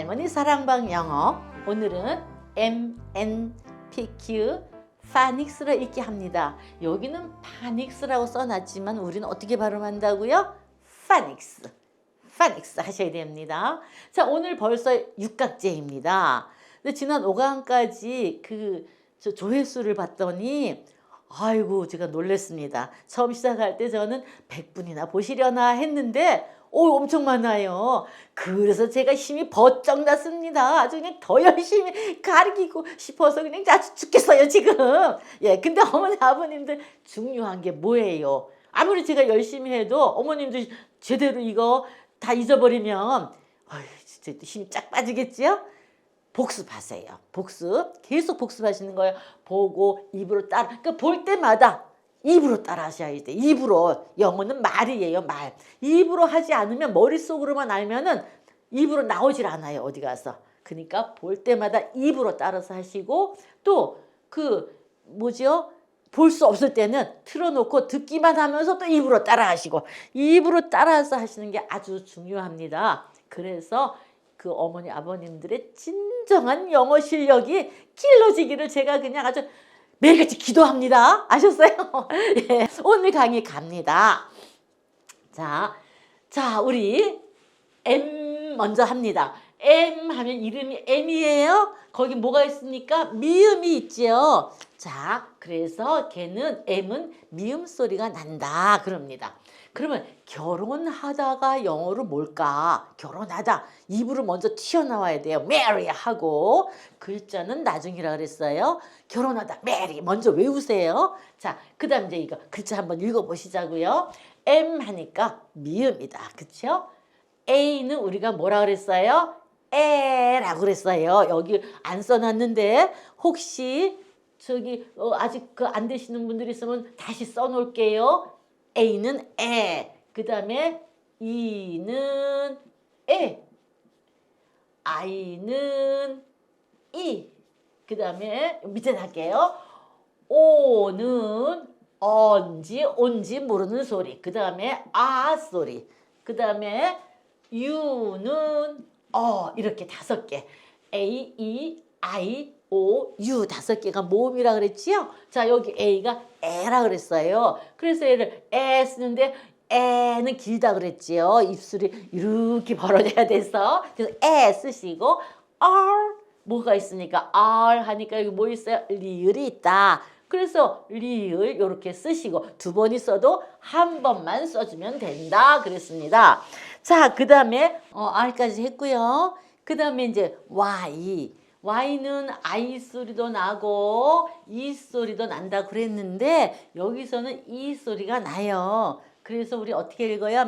할머니 사랑방 영어. 오늘은 MNPQ 파닉스를 읽게 합니다. 여기는 파닉스라고 써놨지만 우리는 어떻게 발음한다고요? 파닉스. 파닉스 하셔야 됩니다. 자, 오늘 벌써 6강째입니다. 근데 지난 5강까지 저 조회수를 봤더니 아이고 제가 놀랐습니다. 처음 시작할 때 저는 100분이나 보시려나 했는데 엄청 많아요. 그래서 제가 힘이 버쩍 났습니다. 아주 그냥 더 열심히 가르치고 싶어서 그냥 아주 죽겠어요 지금. 예, 근데 어머니 아버님들 중요한 게 뭐예요? 아무리 제가 열심히 해도 어머님들 제대로 이거 다 잊어버리면 진짜 힘이 쫙 빠지겠지요? 복습하세요. 복습. 계속 복습하시는 거예요. 보고 입으로 따라. 그러니까 볼 때마다 입으로 따라 하셔야 돼. 입으로. 영어는 말이에요. 말. 입으로 하지 않으면 머릿속으로만 알면은 입으로 나오질 않아요. 어디 가서. 그러니까 볼 때마다 입으로 따라서 하시고 또 볼 수 없을 때는 틀어놓고 듣기만 하면서 또 입으로 따라 하시고 입으로 따라서 하시는 게 아주 중요합니다. 그래서 그 어머니 아버님들의 진정한 영어 실력이 길러지기를 제가 그냥 아주 매일같이 기도합니다. 아셨어요? 예, 오늘 강의 갑니다. 자, 우리 M 먼저 합니다. M 하면 이름이 M이에요. 거기 뭐가 있습니까? 미음이 있지요. 자, 그래서 M은 미음 소리가 난다 그럽니다. 그러면 결혼하다가 영어로 뭘까? 결혼하다. 입으로 먼저 튀어나와야 돼요. marry 하고 글자는 나중이라 그랬어요. 결혼하다 marry 먼저 외우세요. 자, 그 다음 이제 이거 글자 한번 읽어보시자고요. M 하니까 미음이다. 그쵸? A는 우리가 뭐라 그랬어요? 에라고 그랬어요. 여기 안 써놨는데 혹시 아직 안 되시는 분들이 있으면 다시 써놓을게요. A는 에, 그 다음에 E는 에, I는 이, 그 다음에 밑에 할게요. O는 온지 모르는 소리, 그 다음에 아 소리, 그 다음에 U는 이렇게 5개. A, E, I, O, U 5개가 모음이라 그랬지요? 자, 여기 A가 에라 그랬어요. 그래서 얘를 에 쓰는데 에는 길다 그랬지요. 입술이 이렇게 벌어져야 돼서. 그래서 에 쓰시고 R 뭐가 있으니까 R 하니까 여기 뭐 있어요? 리을이 있다. 그래서 리을 이렇게 쓰시고 2번 있어도 한 번만 써주면 된다 그랬습니다. 자, 그 다음에 R까지 했고요. 그 다음에 이제 Y는 I 소리도 나고 E 소리도 난다 그랬는데 여기서는 E 소리가 나요. 그래서 우리 어떻게 읽어요?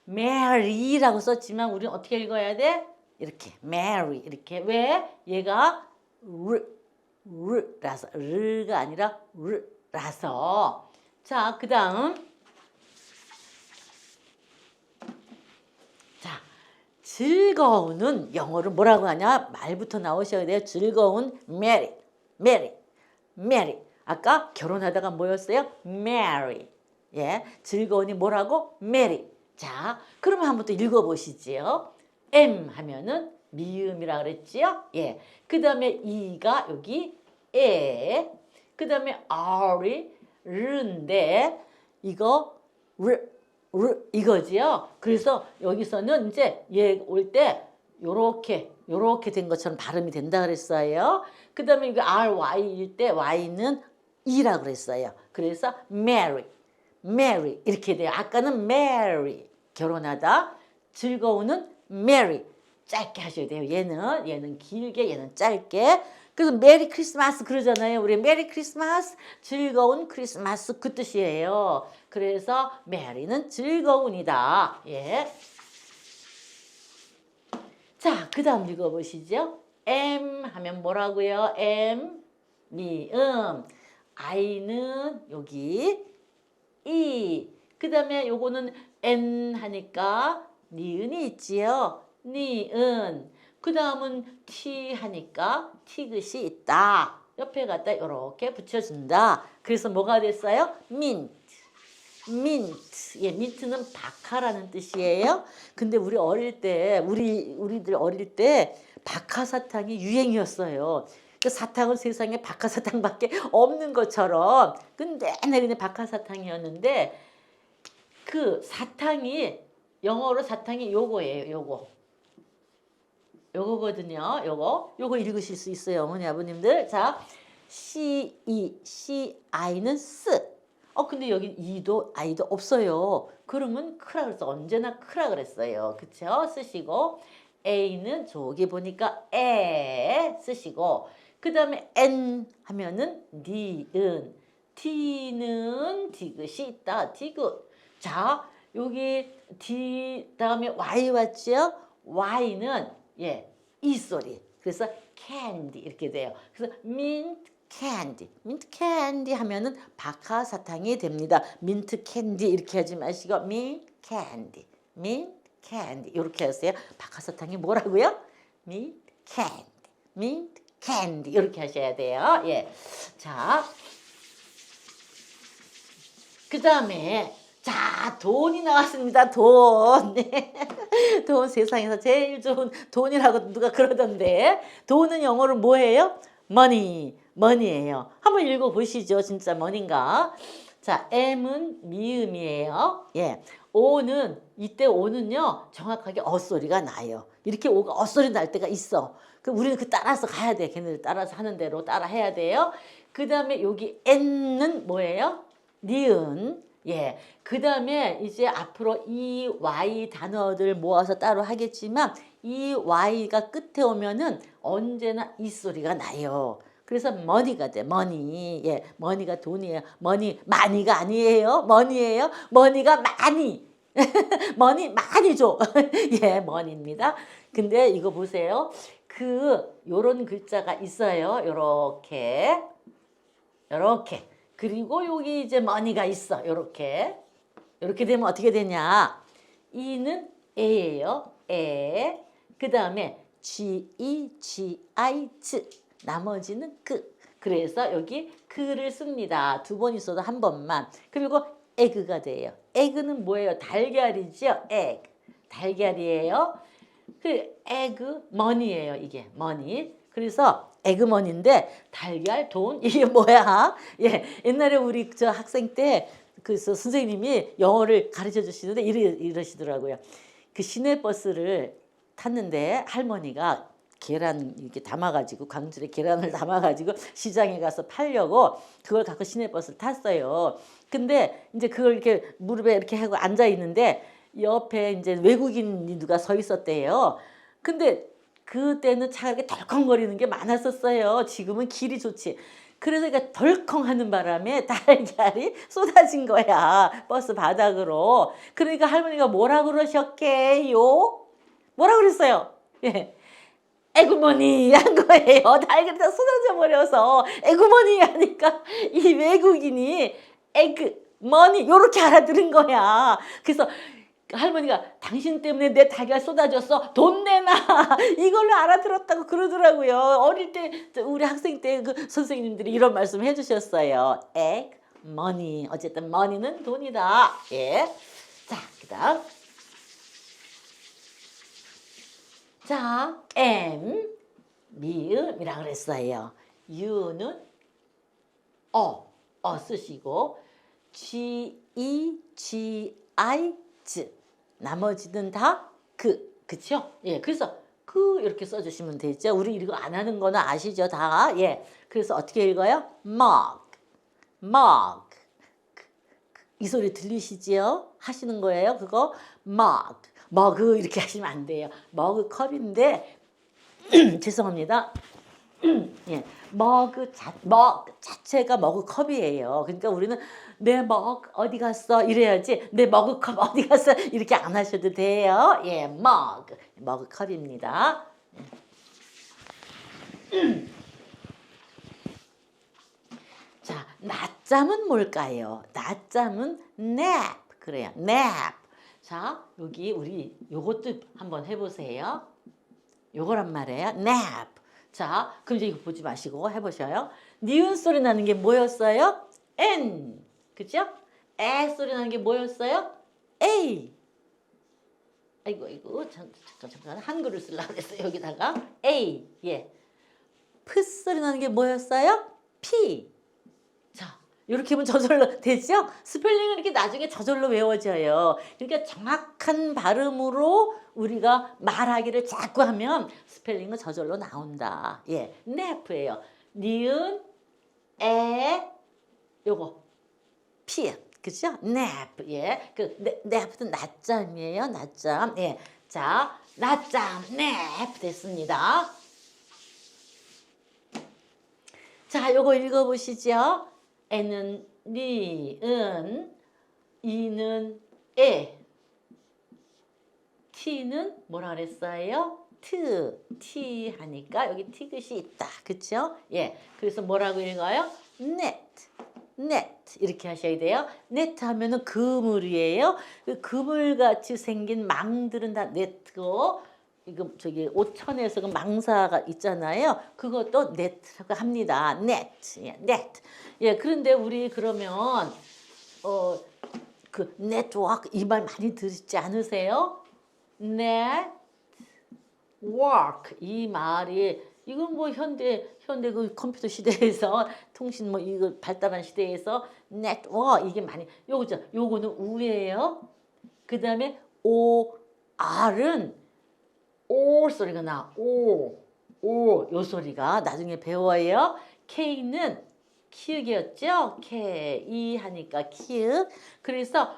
Mary라고 썼지만 우리는 어떻게 읽어야 돼? 이렇게 Mary 이렇게. 왜? 얘가 라서 르가 아니라 라서. 자, 그 다음 즐거운은 영어로 뭐라고 하냐? 말부터 나오셔야 돼요. 즐거운 marry. 아까 결혼하다가 뭐였어요? marry. 예, 즐거운이 뭐라고? marry. 자, 그러면 한번 또 읽어보시지요. M 하면은 미음이라 그랬지요? 예. 그 다음에 E가 여기 에. 그 다음에 R이 르인데 이거 이거지요. 그래서 여기서는 이제 얘 올 때 요렇게 된 것처럼 발음이 된다 그랬어요. 그 다음에 이거 RY일 때 Y는 E라 그랬어요. 그래서 marry 이렇게 돼요. 아까는 marry 결혼하다. 즐거운은 marry 짧게 하셔야 돼요. 얘는 길게, 얘는 짧게. 그래서 메리 크리스마스 그러잖아요. 우리 메리 크리스마스, 즐거운 크리스마스 그 뜻이에요. 그래서 메리는 즐거운이다. 예. 자, 그 다음 읽어보시죠. M 하면 뭐라고요? M, 미음. I는 여기 E. 그 다음에 요거는 N 하니까 니은이 있지요. 니은. 그 다음은 T 하니까 티귿이 있다. 옆에 갖다 이렇게 붙여준다. 그래서 뭐가 됐어요? mint. 민트. 예, 민트는 박하라는 뜻이에요. 근데 우리 어릴 때, 우리들 어릴 때 박하사탕이 유행이었어요. 그 사탕은 세상에 박하사탕밖에 없는 것처럼 근데 내리는 박하사탕이었는데 그 사탕이 영어로 사탕이 요거예요. 요거거든요. 요거 읽으실 수 있어요. 어머니 아버님들. 자, I는 쓰. 근데 여기 이도 I도 없어요. 그러면 크라 그랬어. 언제나 크라 그랬어요. 그쵸? 쓰시고 A는 저기 보니까 에 쓰시고 그 다음에 N 하면은 니은 T는 디귿이 있다. 디귿. 자, 여기 D 다음에 Y 왔죠? Y는 예, 이 소리. 그래서 candy 이렇게 돼요. 그래서 mint 캔디 하면은 박하사탕이 됩니다. 민트 캔디 이렇게 하지 마시고 mint 캔디 이렇게 하세요. 박하사탕이 뭐라고요? mint 캔디 이렇게 하셔야 돼요. 예, 자, 그 다음에 자, 돈이 나왔습니다. 돈. 네. 돈 세상에서 제일 좋은 돈이라고 누가 그러던데 돈은 영어로 뭐예요? money예요. 한번 읽어보시죠. 진짜 money인가? 자, M은 미음이에요. 예, O는 이때 O는요 정확하게 어소리가 나요. 이렇게 O가 어소리 날 때가 있어. 그 우리는 그 따라서 가야 돼. 걔네들 따라서 하는 대로 따라 해야 돼요. 그 다음에 여기 N은 뭐예요? 니은. 예, 그 다음에 이제 앞으로 이 Y 단어들 모아서 따로 하겠지만 이 Y가 끝에 오면은 언제나 이 소리가 나요. 그래서 money가 돼. money. 예, money가 돈이에요. 많이가 아니에요. money예요. money가 많이. money 많이 줘. 예, money입니다. 근데 이거 보세요. 요런 글자가 있어요. 요렇게. 그리고 여기 이제 money가 있어. 요렇게 되면 어떻게 되냐? 이는 에예요. 에. 그 다음에 G 나머지는 그래서 여기 그를 씁니다. 두 번 있어도 한 번만. 그리고 에그가 돼요. 에그는 뭐예요? 달걀이죠. egg. 달걀이에요. 그 에그 머니예요. 이게 머니. 그래서 에그머니인데 달걀 돈 이게 뭐야? 예, 옛날에 우리 저 학생 때 그래서 선생님이 영어를 가르쳐 주시는데 이러시더라고요. 그 시내버스를 탔는데 할머니가 계란 이렇게 담아가지고 광주에 계란을 담아가지고 시장에 가서 팔려고 그걸 갖고 시내버스를 탔어요. 근데 이제 그걸 이렇게 무릎에 이렇게 하고 앉아 있는데 옆에 이제 외국인이 누가 서 있었대요. 근데 그때는 차가 이렇게 덜컹거리는 게 많았었어요. 지금은 길이 좋지. 그래서 그러니까 덜컹하는 바람에 달걀이 쏟아진 거야. 버스 바닥으로. 그러니까 할머니가 뭐라 그러셨게요? 뭐라 그랬어요? 예. 에그머니 한 거예요. 달걀이 다 쏟아져 버려서 에그머니 하니까 이 외국인이 에그머니 요렇게 알아들은 거야. 그래서 할머니가 당신 때문에 내 달걀 쏟아졌어. 돈 내놔. 이걸로 알아들었다고 그러더라고요. 어릴 때 우리 학생 때 그 선생님들이 이런 말씀 해주셨어요. 에그머니. 어쨌든 머니는 돈이다. 예. 자, 그다음. 자, M 미음이라 그랬어요. U는 쓰시고 G 나머지는 다 그쵸? 예, 그래서 이렇게 써주시면 되죠. 우리 이거 안 하는 거는 아시죠? 다. 예, 그래서 어떻게 읽어요? mug 이 소리 들리시지요? 하시는 거예요. 그거 머그 이렇게 하시면 안 돼요. 머그 컵인데 죄송합니다. 예, 머그 자체가 머그 컵이에요. 그러니까 우리는 내 머그 어디 갔어 이래야지 내 머그 컵 어디 갔어 이렇게 안 하셔도 돼요. 예, 머그 컵입니다. 자, 낮잠은 뭘까요? 낮잠은 nap 그래요. nap. 자, 여기 우리 요것도 한번 해보세요. 요거란 말이에요. nap. 자, 그럼 이제 이거 보지 마시고 해보셔요. 니은 소리 나는 게 뭐였어요? N. 그죠? 에 소리 나는 게 뭐였어요? A. 아이고 잠깐 한글을 쓰려고 했어요. 여기다가 A. 예. 프 소리 나는 게 뭐였어요? P. 자, 이렇게 하면 저절로 되죠? 스펠링은 이렇게 나중에 저절로 외워져요. 그러니까 정확한 발음으로 우리가 말하기를 자꾸 하면 스펠링은 저절로 나온다. 예, nap예요. 니은, 에, 요거 P. 그죠? nap. 예, 그 nap는 낮잠이에요. 낮잠. 예, 자, 낮잠 nap 됐습니다. 자, 요거 읽어보시죠. 에는 니은, 이는 에, t는 뭐라 그랬어요? t 하니까 여기 티귿이 있다. 그쵸? 예, 그래서 뭐라고 읽어요? net 이렇게 하셔야 돼요. net 하면은 그물이에요. 그 그물같이 생긴 망들은 다 net고, 이거 저기 오천에서 그 망사가 있잖아요. 그것도 net라고 합니다. net, 예, net. 예, 그런데 우리 그러면 그 network 이 말 많이 들으시지 않으세요? network 이 말이 이건 뭐 현대 그 컴퓨터 시대에서 통신 뭐 이거 발달한 시대에서 network 이게 많이 요거죠. 요거는 우예요. 그다음에 R은 오 소리가 나. 오 요 소리가 나중에 배워요. K는 키읔이었죠. K 하니까 키읔. 그래서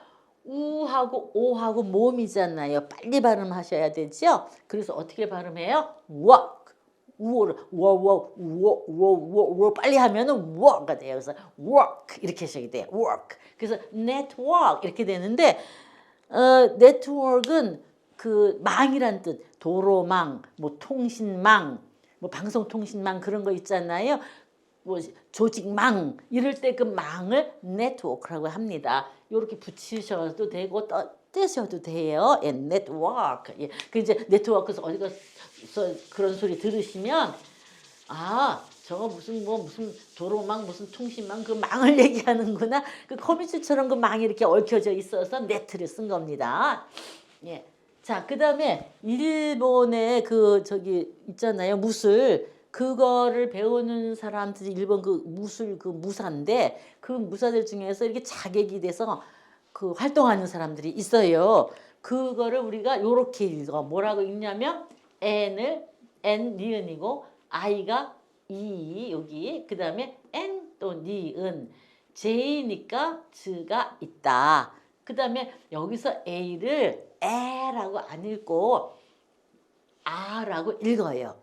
우하고 오하고 모음이잖아요. 빨리 발음하셔야 되죠. 그래서 어떻게 발음해요? walk. 우어를 우어 빨리 하면은 walk가 돼요. 그래서 work 이렇게 하셔야 돼요. work. 그래서 network 이렇게 되는데 네트워크는 그 망이란 뜻, 도로망, 뭐 통신망, 뭐 방송통신망 그런 거 있잖아요. 뭐 조직망 이럴 때 그 망을 네트워크라고 합니다. 이렇게 붙이셔도 되고 떼셔도 돼요. 예, 네트워크. 예, 그 이제 네트워크에서 어디 가서 그런 소리 들으시면 저거 무슨 도로망 무슨 통신망 그 망을 얘기하는구나. 그 컴퓨터처럼 그 망이 이렇게 얽혀져 있어서 네트를 쓴 겁니다. 예. 자, 그다음에 일본의 그 저기 있잖아요. 무술. 그거를 배우는 사람들이 일본 그 무술 그 무사인데 그 무사들 중에서 이렇게 자객이 돼서 그 활동하는 사람들이 있어요. 그거를 우리가 요렇게 읽어. 뭐라고 읽냐면 N을 N 니은이고 I가 이 여기 그다음에 N 또 니은 J니까 즈가 있다. 그다음에 여기서 A를 에라고 안 읽고 아라고 읽어요.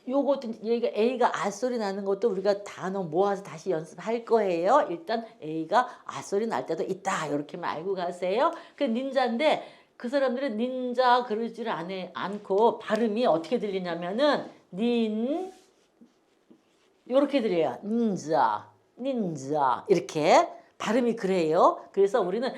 요것도 얘가 A가 아 소리 나는 것도 우리가 단어 모아서 다시 연습할 거예요. 일단 A가 아 소리 날 때도 있다. 이렇게만 알고 가세요. 그 닌자인데 그 사람들은 닌자 그러지를 않고 발음이 어떻게 들리냐면은 닌 이렇게 들려요. 닌자 이렇게 발음이 그래요. 그래서 우리는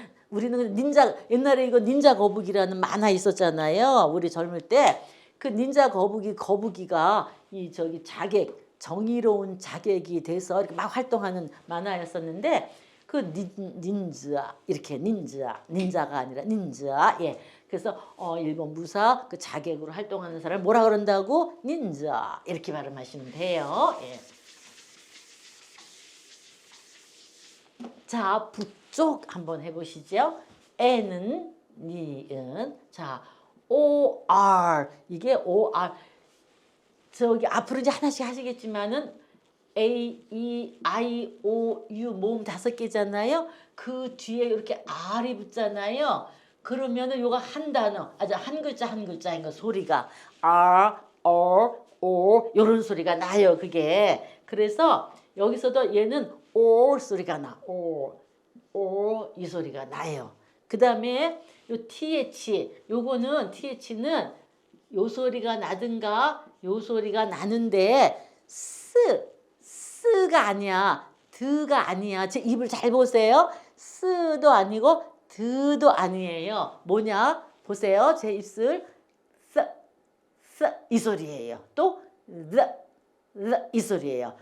닌자 옛날에 이거 닌자 거북이라는 만화 있었잖아요. 우리 젊을 때 그 닌자 거북이가 이 저기 자객 정의로운 자객이 돼서 이렇게 막 활동하는 만화였었는데 그 닌자 이렇게 닌자가 아니라 닌자 예. 그래서 일본 무사 그 자객으로 활동하는 사람 뭐라 그런다고 닌자 이렇게 발음하시면 돼요. 예. 자, 북쪽 한번 해보시죠. N은 니은. 자, OR 이게 OR 저기 앞으로 이제 하나씩 하시겠지만은 A, E, I, O, U 모음 5개잖아요. 그 뒤에 이렇게 R이 붙잖아요. 그러면은 요거 한 단어, 한 글자인 거 소리가 R, O 요런 소리가 나요. 그게 그래서 여기서도 얘는 O 소리가 나. O 이 소리가 나요. 그 다음에 요 TH 요거는 TH는 요 소리가 나든가 요 소리가 나는데 스가 아니야. 드가 아니야. 제 입을 잘 보세요. 스도 아니고 드도 아니에요. 뭐냐? 보세요. 제 입술 이 소리예요. 또 이 소리예요.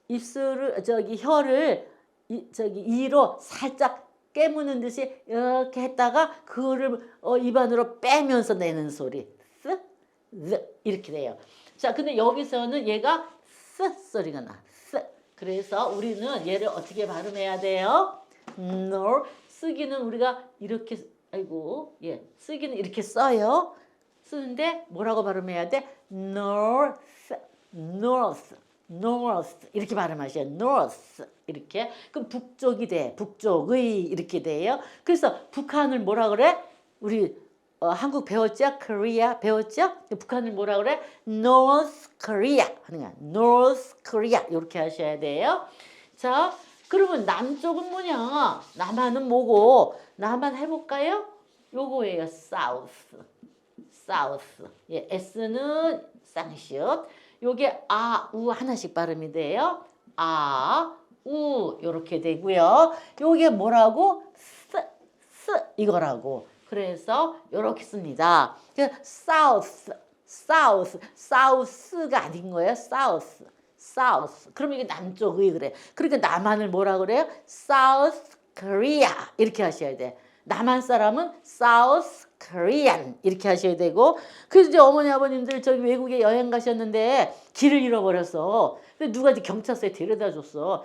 입술을 혀를 이로 살짝 깨무는 듯이 이렇게 했다가 그거를 입안으로 빼면서 내는 소리. 쓰, 이렇게 돼요. 자, 근데 여기서는 얘가 쓰 소리가 나. 쓰. 그래서 우리는 얘를 어떻게 발음해야 돼요? nor. 쓰기는 우리가 이렇게, 아이고, 예, 쓰기는 이렇게 써요. 쓰는데 뭐라고 발음해야 돼? north, north, north 이렇게 발음하셔요. north 이렇게. 그럼 북쪽이 돼. 북쪽의 이렇게 돼요. 그래서 북한을 뭐라 그래? 우리 한국 배웠죠? Korea 배웠죠? 북한을 뭐라 그래? North Korea 하는 거야. North Korea 이렇게 하셔야 돼요. 자, 그러면 남쪽은 뭐냐? 남한은 뭐고? 남한 해볼까요? 요거예요. South. South. 예, S는 쌍시옷. 요게 아, 우 하나씩 발음이 돼요. 아, 우 요렇게 되고요. 요게 뭐라고? 스 이거라고. 그래서 요렇게 씁니다. South, South, South가 아닌 거예요. South, South. 그럼 이게 남쪽의 그래. 그러니까 남한을 뭐라 그래요? South Korea 이렇게 하셔야 돼. 남한 사람은 South Korean 이렇게 하셔야 되고. 그래서 이제 어머니 아버님들 저기 외국에 여행 가셨는데 길을 잃어버렸어. 근데 누가 이제 경찰서에 데려다 줬어.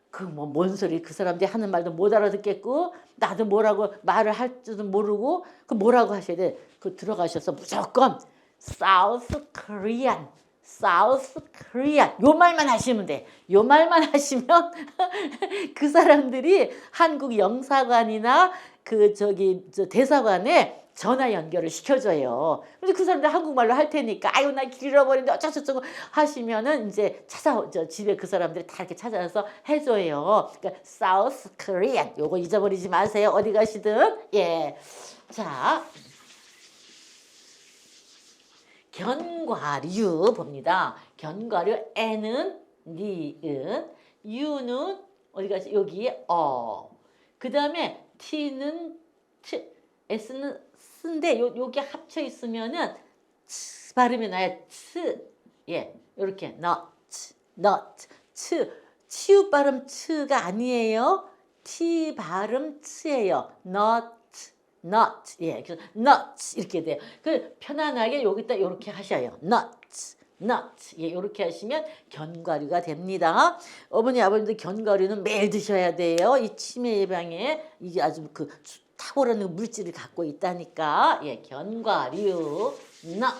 그 뭐 뭔 소리, 그 사람들이 하는 말도 못 알아듣겠고 나도 뭐라고 말을 할 줄도 모르고 그 뭐라고 하셔야 돼. 그 들어가셔서 무조건 South Korean, South Korean 요 말만 하시면 돼. 요 말만 하시면 그 사람들이 한국 영사관이나 그 저 대사관에 전화 연결을 시켜줘요. 근데 그 사람들 한국말로 할 테니까 아유 나 길 잃어버린데 어쩌고저쩌고 하시면은 이제 집에 그 사람들이 다 이렇게 찾아서 해줘요. 그러니까 South Korean 요거 잊어버리지 마세요. 어디 가시든. 예. 자, 견과류 봅니다. 견과류 N은 니은, U는 어디 가시? 여기 그 다음에 T는 트, S는 스인데 요게 합쳐 있으면은 츠 발음이 나요. 츠. 예. 요렇게 nut, 치읓 발음 츠가 아니에요. T 발음 츠예요. nut. 예. 그래서 nut 이렇게 돼요. 그 편안하게 여기다 요렇게 하셔요. nut. 예, 요렇게 하시면 견과류가 됩니다. 어머니 아버님들 견과류는 매일 드셔야 돼요. 이 치매 예방에 이게 아주 그 탁월한 물질을 갖고 있다니까. 예, 견과류, nut.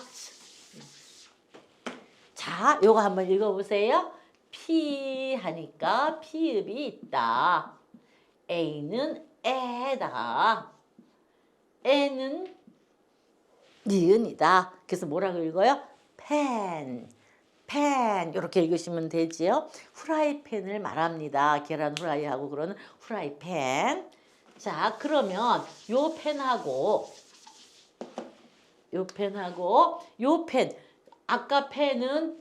자, 요거 한번 읽어보세요. 피 하니까 피읍이 있다. A는 에다. N은 니은이다. 그래서 뭐라고 읽어요? 팬. 이렇게 읽으시면 되지요. 후라이팬을 말합니다. 계란 후라이하고 그러는 후라이팬. 자, 그러면 요 펜 아까 펜은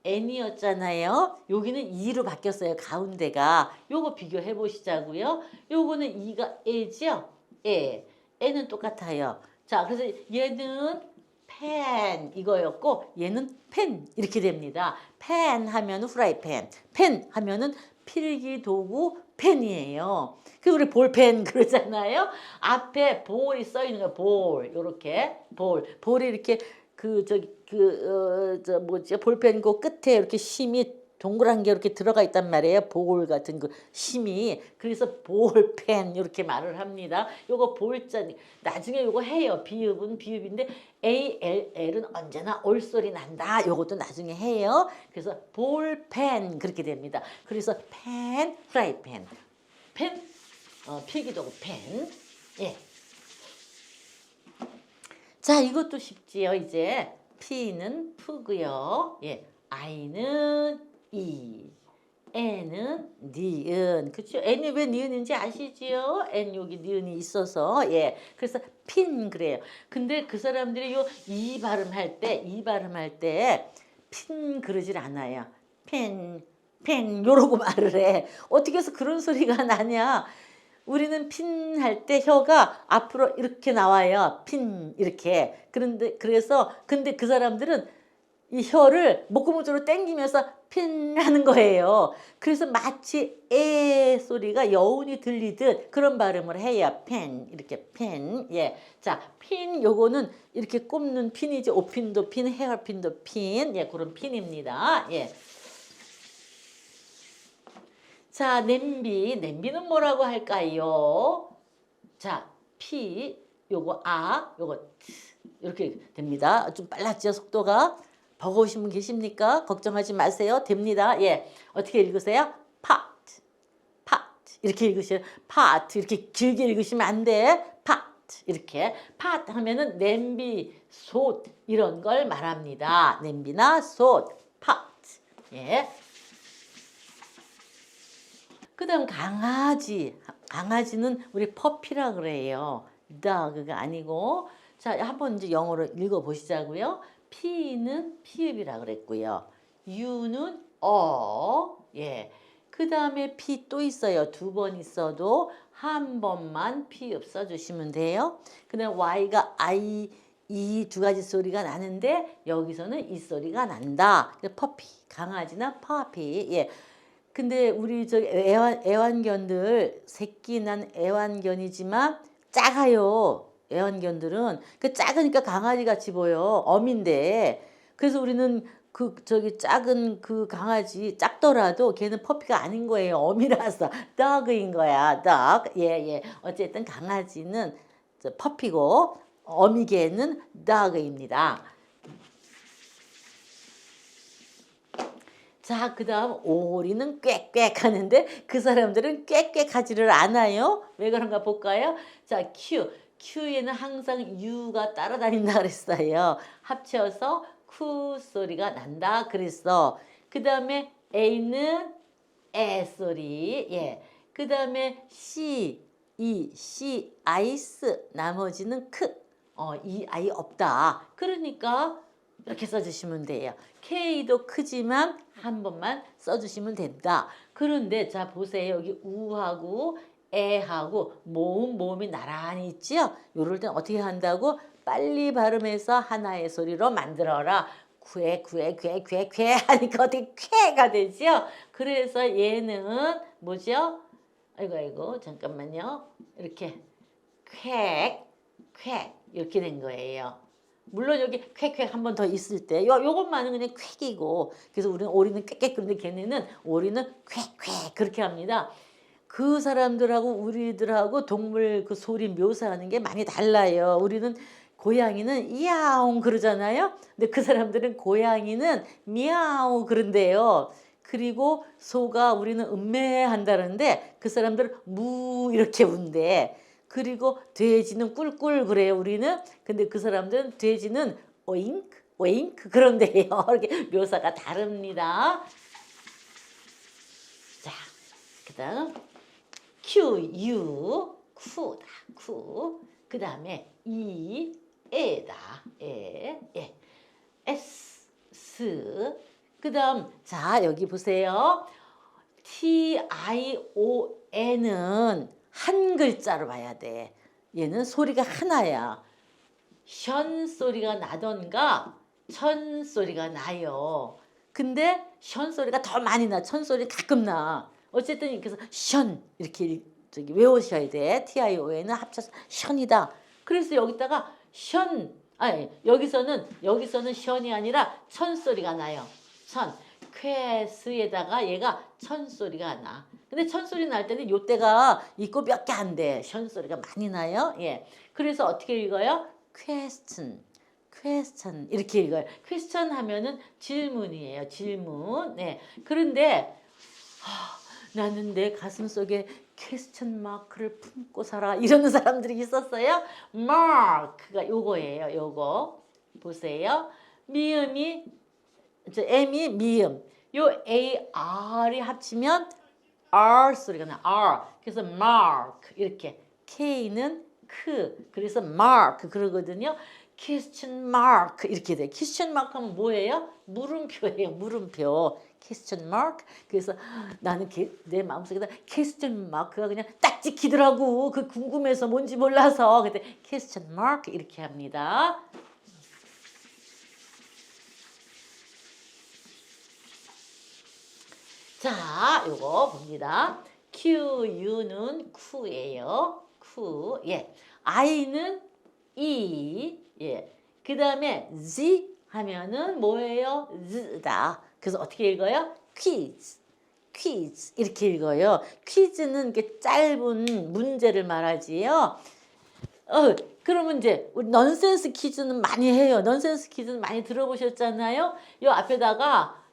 PAN이었잖아요. 여기는 E로 바뀌었어요. 가운데가. 요거 비교해 보시자고요. 요거는 E가 A죠? N은 똑같아요. 자, 그래서 얘는 펜 이거였고 얘는 펜 이렇게 됩니다. 펜 하면 후라이팬, 펜 하면은 필기 도구 펜이에요. 그 우리 볼펜 그러잖아요. 앞에 볼이 써 있는 거예요. 볼 요렇게 볼이 이렇게 볼펜 그 끝에 이렇게 심이 동그란 게 이렇게 들어가 있단 말이에요. 볼 같은 그 심이. 그래서 볼펜 이렇게 말을 합니다. 요거 볼자 나중에 요거 해요. 비읍은 비읍인데 ALL은 언제나 올소리 난다. 요것도 나중에 해요. 그래서 볼펜 그렇게 됩니다. 그래서 펜, 프라이팬, 펜, 필기도구 펜. 예. 자, 이것도 쉽지요. 이제 P는 P고요. 예. I는 E, N은 니은. 그렇죠? N이 왜 니은인지 아시지요? N 여기 니은이 있어서. 예. 그래서 핀 그래요. 근데 그 사람들이 이 발음할 때 핀 그러질 않아요. 펜 요러고 말을 해. 어떻게 해서 그런 소리가 나냐? 우리는 핀 할 때 혀가 앞으로 이렇게 나와요. 핀 이렇게. 근데 그 사람들은 이 혀를 목구멍 쪽으로 당기면서 핀 하는 거예요. 그래서 마치 에 소리가 여운이 들리듯 그런 발음을 해야 펜 이렇게 펜. 예. 자, 핀 요거는 이렇게 꼽는 핀이지. 오핀도 핀, 헤어핀도 핀. 예, 그런 핀입니다. 예. 자, 냄비. 냄비는 뭐라고 할까요? 자, 피 요거 요거 이렇게 됩니다. 좀 빨랐죠, 속도가. 버거우신 분 계십니까? 걱정하지 마세요. 됩니다. 예. 어떻게 읽으세요? pot, pot. 이렇게 읽으세요. pot. 이렇게 길게 읽으시면 안 돼. pot. 이렇게. pot 하면은 냄비, 솥 이런 걸 말합니다. 냄비나 솥, pot. 예. 그다음 강아지. 강아지는 우리 퍼피라 그래요. dog가 아니고. 자, 한번 이제 영어로 읽어 보시자고요. P는 피읍이라 그랬고요. U는 예. 그다음에 P 또 있어요. 두 번 있어도 한 번만 피읍 써 주시면 돼요. 그다음 Y가 I 이 두 가지 소리가 나는데 여기서는 이 소리가 난다. 퍼피. 강아지나 퍼피. 예. 근데 우리 저 애완견들 새끼 난 애완견이지만 작아요. 애완견들은 그 작으니까 강아지 같이 보여. 어민데. 그래서 우리는 그 저기 작은 그 강아지 작더라도 걔는 퍼피가 아닌 거예요. 어미라서 dog인 거야. dog. 예, 예. 어쨌든 강아지는 저 퍼피고 어미개는 dog입니다. 자, 그 다음 오리는 꽥꽥 하는데 그 사람들은 꽥꽥 하지를 않아요. 왜 그런가 볼까요? 자, Q에는 항상 U가 따라다닌다 그랬어요. 합쳐서 쿠 소리가 난다 그랬어. 그 다음에 A는 에 소리. 예. 그 다음에 C, 아이스. 나머지는 이 아이 없다. 그러니까 이렇게 써주시면 돼요. K도 크지만 한 번만 써주시면 된다. 그런데 자 보세요. 여기 우하고 애하고 모음이 나란히 있지요. 요럴 땐 어떻게 한다고? 빨리 발음해서 하나의 소리로 만들어라. 괴 하니까 어떻게 쾌가 되죠? 그래서 얘는 뭐죠? 아이고 잠깐만요. 이렇게 쾌 이렇게 된 거예요. 물론 여기 쾌쾌 한 번 더 있을 때 요것만은 그냥 쾌기고 그래서 우리는 오리는 꽥꽥 그런데 걔네는 오리는 쾌쾌 그렇게 합니다. 그 사람들하고 우리들하고 동물 그 소리 묘사하는 게 많이 달라요. 우리는 고양이는 야옹 그러잖아요. 근데 그 사람들은 고양이는 미야옹 그런데요. 그리고 소가 우리는 음매한다는데 그 사람들은 무 이렇게 운대. 그리고 돼지는 꿀꿀 그래요. 우리는. 근데 그 사람들은 돼지는 오잉크 그런데요. 이렇게 묘사가 다릅니다. 자, 그다음 쿠다. 그 다음에 에다. 예. 그 다음 자 여기 보세요. TION은 한 글자로 봐야 돼. 얘는 소리가 하나야. 션 소리가 나던가 천 소리가 나요. 근데 션 소리가 더 많이 나. 천 소리 가끔 나. 어쨌든 그래서 션 이렇게 저기 외우셔야 돼. TION은 합쳐서 션이다. 그래서 여기다가 여기서는 션이 아니라 천 소리가 나요. 천. 쾌스에다가 얘가 천 소리가 나. 근데 천 소리 날 때는 요때가 있고 몇 개 안 돼. 션 소리가 많이 나요. 예. 그래서 어떻게 읽어요? question 이렇게 읽어요. question 하면은 질문이에요. 질문. 네. 그런데 나는 내 가슴 속에 퀘스천 마크를 품고 살아 이러는 사람들이 있었어요. 마크가 요거예요. 요거 보세요. 미음이 M이 미음. 요 AR이 합치면 R 소리가 나. R. 그래서 mark 이렇게. K는 그래서 mark 그러거든요. question mark 이렇게 돼. question mark 하면 뭐예요? 물음표예요. 물음표. question mark. 그래서 나는 내 마음속에다 question mark가 그냥 딱 찍히더라고. 그 궁금해서 뭔지 몰라서. 그때 question mark 이렇게 합니다. 자, 요거 봅니다. Q는 쿠예요. 쿠. 예. I는 이. 예. 그다음에 Z 하면은 뭐예요? Z다. 그래서 어떻게 읽어요? 퀴즈. 퀴즈 이렇게 읽어요. 퀴즈는 이렇게 짧은 문제를 말하지요. 그러면 이제 우리 넌센스 퀴즈는 많이 해요. 넌센스 퀴즈는 많이 들어보셨잖아요. 요 앞에다가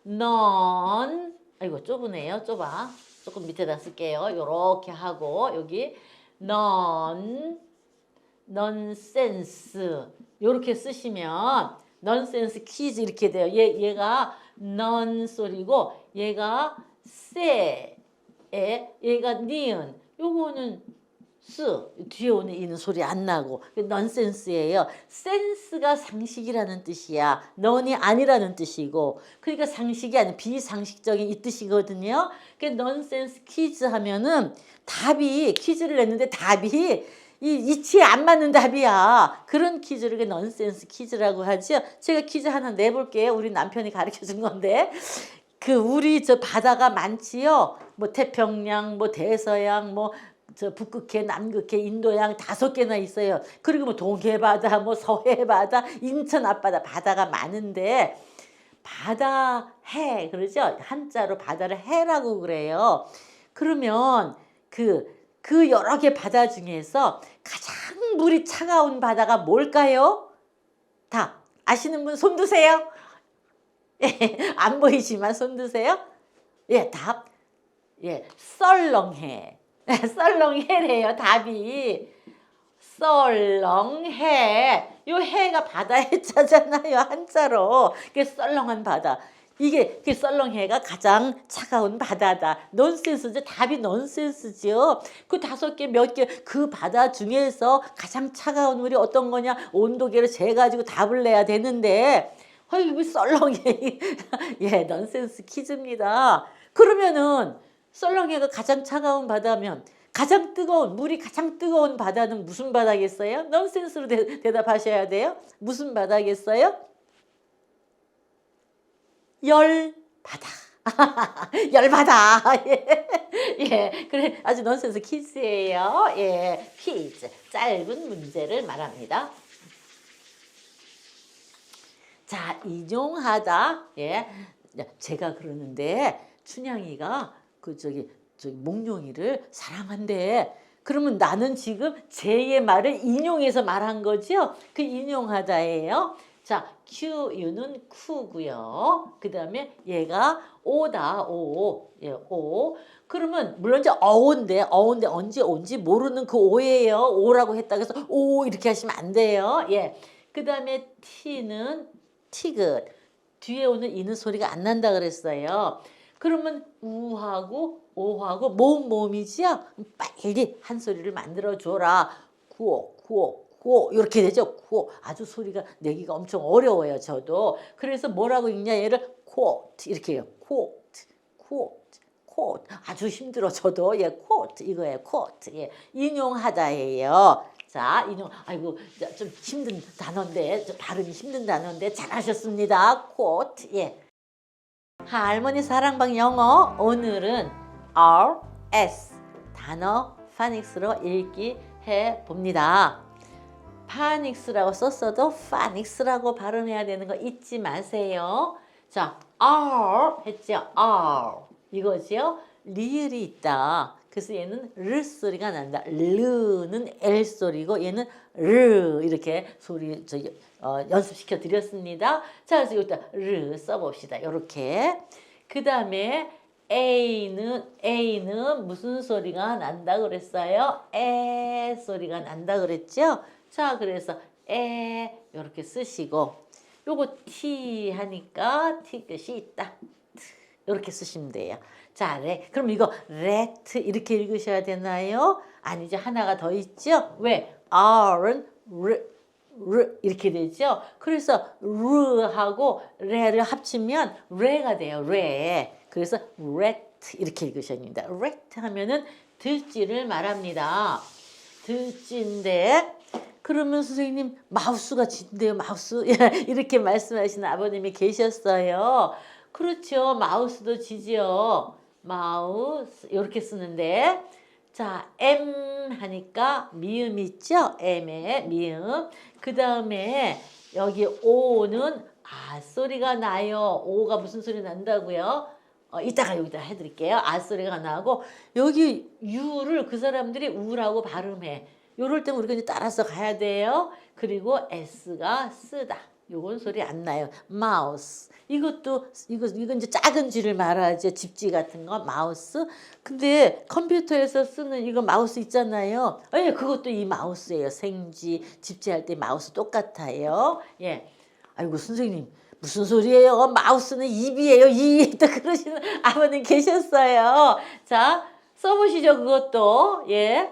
아이고 좁으네요. 좁아. 조금 밑에다 쓸게요. 요렇게 하고 여기 넌센스 요렇게 쓰시면 넌센스 퀴즈 이렇게 돼요. 얘가 넌 소리고 얘가 얘가 니은 요거는 뒤에 오는 이는 소리 안 나고 넌센스예요. 센스가 상식이라는 뜻이야. 넌이 아니라는 뜻이고 그러니까 상식이 아닌 비상식적인 이 뜻이거든요. 그 넌센스 퀴즈 하면은 퀴즈를 냈는데 답이 이치에 안 맞는 답이야. 그런 퀴즈를 넌센스 퀴즈라고 하죠. 제가 퀴즈 하나 내볼게요. 우리 남편이 가르쳐 준 건데 우리 저 바다가 많지요. 뭐 태평양, 뭐 대서양, 뭐 저 북극해, 남극해, 인도양 5개나 있어요. 그리고 뭐 동해바다, 뭐 서해바다, 인천 앞바다 바다가 많은데 바다해 그러죠. 한자로 바다를 해라고 그래요. 그러면 그 여러 개 바다 중에서 가장 물이 차가운 바다가 뭘까요? 다 아시는 분 손 드세요. 안 보이지만 손 드세요. 예, 답. 예, 썰렁해. 썰렁해래요, 답이. 썰렁해. 요 해가 바다에 짜잖아요, 한자로. 그게 썰렁한 바다. 이게 썰렁해가 가장 차가운 바다다. 넌센스죠. 답이 넌센스죠. 그 5개 몇 개 그 바다 중에서 가장 차가운 물이 어떤 거냐 온도계를 재가지고 답을 내야 되는데 왜 썰렁해. 예, 넌센스 퀴즈입니다. 그러면은 썰렁해가 가장 차가운 바다면 물이 가장 뜨거운 바다는 무슨 바다겠어요? 넌센스로 대답하셔야 돼요. 무슨 바다겠어요? 열바다. 열바다. 예. 예. 그래 아주 넌센스 퀴즈예요. 예. 퀴즈. 짧은 문제를 말합니다. 자, 인용하다. 예. 제가 그러는데 춘향이가 저기 몽룡이를 사랑한대. 그러면 나는 지금 제 말을 인용해서 말한 거죠? 그 인용하다예요. 자, Q는 쿠고요. 그 다음에 얘가 오다, 오. 예, 오. 그러면 물론 이제 어인데 언제 온지 모르는 그 오예요. 오라고 했다 그래서 오 이렇게 하시면 안 돼요. 예. 그 다음에 T는 티귿. 뒤에 오는 이는 소리가 안 난다 그랬어요. 그러면 우하고 오하고 모음이지요. 빨리 한 소리를 만들어 줘라. 구호 이렇게 되죠. 구호. 아주 소리가 내기가 엄청 어려워요. 저도. 그래서 뭐라고 읽냐 얘를 코트 이렇게 해요. 코트. 아주 힘들어 저도. 예, 코트 이거예요. 코트. 예, 인용하다예요. 자, 아이고 좀 힘든 단어인데 발음이 힘든 단어인데 잘하셨습니다. 코트. 예. 할머니 사랑방 영어 오늘은 RS 단어 파닉스로 읽기 해봅니다. 파닉스라고 썼어도 파닉스라고 발음해야 되는 거 잊지 마세요. 자, R 했죠. R 이거죠. 리을이 있다. 그래서 얘는 르 소리가 난다. 르는 L 소리고 얘는 르 이렇게 소리 연습시켜 드렸습니다. 자, 그래서 여기다 르 써봅시다. 이렇게. 그 다음에 A는 무슨 소리가 난다 그랬어요? 에 소리가 난다 그랬죠? 자, 그래서 이렇게 쓰시고 요거 T 하니까 T끝이 있다. 이렇게 쓰시면 돼요. 자, 그럼 이거 let 이렇게 읽으셔야 되나요? 아니죠. 하나가 더 있죠. 왜? R은 르 이렇게 되죠. 그래서 르하고 레를 합치면 레가 돼요. 레. 그래서 ret 이렇게 읽으셔야 됩니다. ret 하면은 들쥐를 말합니다. 들쥐인데 그러면 선생님 마우스가 쥐인데요. 마우스 이렇게 말씀하시는 아버님이 계셨어요. 그렇죠. 마우스도 쥐죠. 마우스 이렇게 쓰는데 자, M 하니까 미음 있죠? M에 미음. 그 다음에 여기 O는 아 소리가 나요. O가 무슨 소리 난다고요? 이따가 여기다 해드릴게요. 아 소리가 나고 여기 U를 그 사람들이 우라고 발음해. 요럴 때 우리가 이제 따라서 가야 돼요. 그리고 S가 쓰다. 요건 소리 안 나요. 마우스. 이것도 이건 이제 작은 쥐를 말하죠. 집쥐 같은 거 마우스. 근데 컴퓨터에서 쓰는 이거 마우스 있잖아요. 예, 그것도 이 마우스예요. 생쥐, 집쥐 할 때 마우스 똑같아요. 예. 아이고 선생님 무슨 소리예요? 마우스는 입이에요. 입. 또 그러시는 아버님 계셨어요. 자, 써보시죠. 그것도. 예.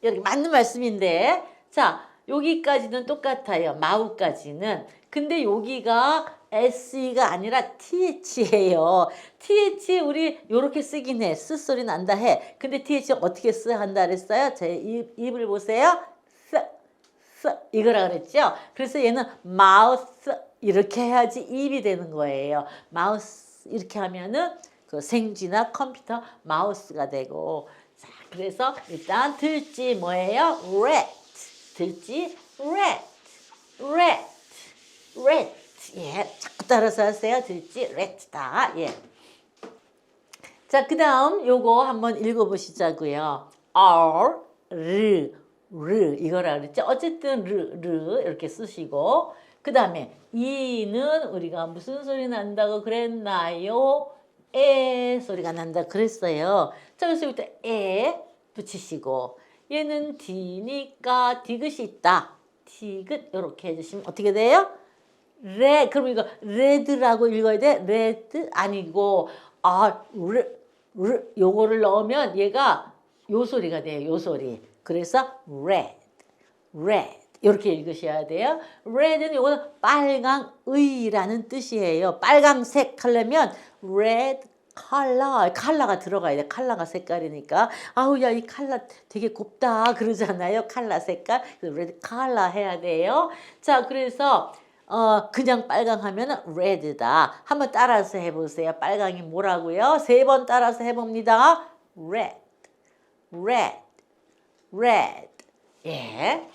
이렇게 맞는 말씀인데. 자, 여기까지는 똑같아요. 마우까지는. 근데 여기가 SE가 아니라 TH예요. TH 우리 요렇게 쓰긴 해. 쓰 소리 난다 해. 근데 TH 어떻게 쓰 한다 그랬어요? 제 입을 보세요. 이거라 그랬죠? 그래서 얘는 마우스 이렇게 해야지 입이 되는 거예요. 마우스 이렇게 하면은 그 생쥐나 컴퓨터 마우스가 되고 자, 그래서 일단 들쥐 뭐예요? rat. 들쥐 rat. rat. rat. 예, 자꾸 따라서 하세요. 들쥐 rat다. 예. 자, 그다음 요거 한번 읽어보시자고요. R, 르 이거라 그랬죠. 어쨌든 르 이렇게 쓰시고 그 다음에 이는 우리가 무슨 소리 난다고 그랬나요? 에 소리가 난다 그랬어요. 자, 그래서 여기다 에 붙이시고 얘는 D니까 디귿이 있다. 디귿 이렇게 해주시면 어떻게 돼요? 그럼 이거 레드라고 읽어야 돼? 레드 아니고 요거를 넣으면 얘가 요 소리가 돼요. 요 소리. 그래서 red 이렇게 읽으셔야 돼요. red는 요거는 빨강의라는 뜻이에요. 빨강색 하려면 red 컬러가 들어가야 돼. 컬러가 색깔이니까 아우 야 이 컬러 되게 곱다 그러잖아요. 컬러 색깔 레드 컬러 해야 돼요. 자, 그래서 그냥 빨강 하면은 red다. 한번 따라서 해보세요. 빨강이 뭐라고요? 3번 따라서 해봅니다. red. 예.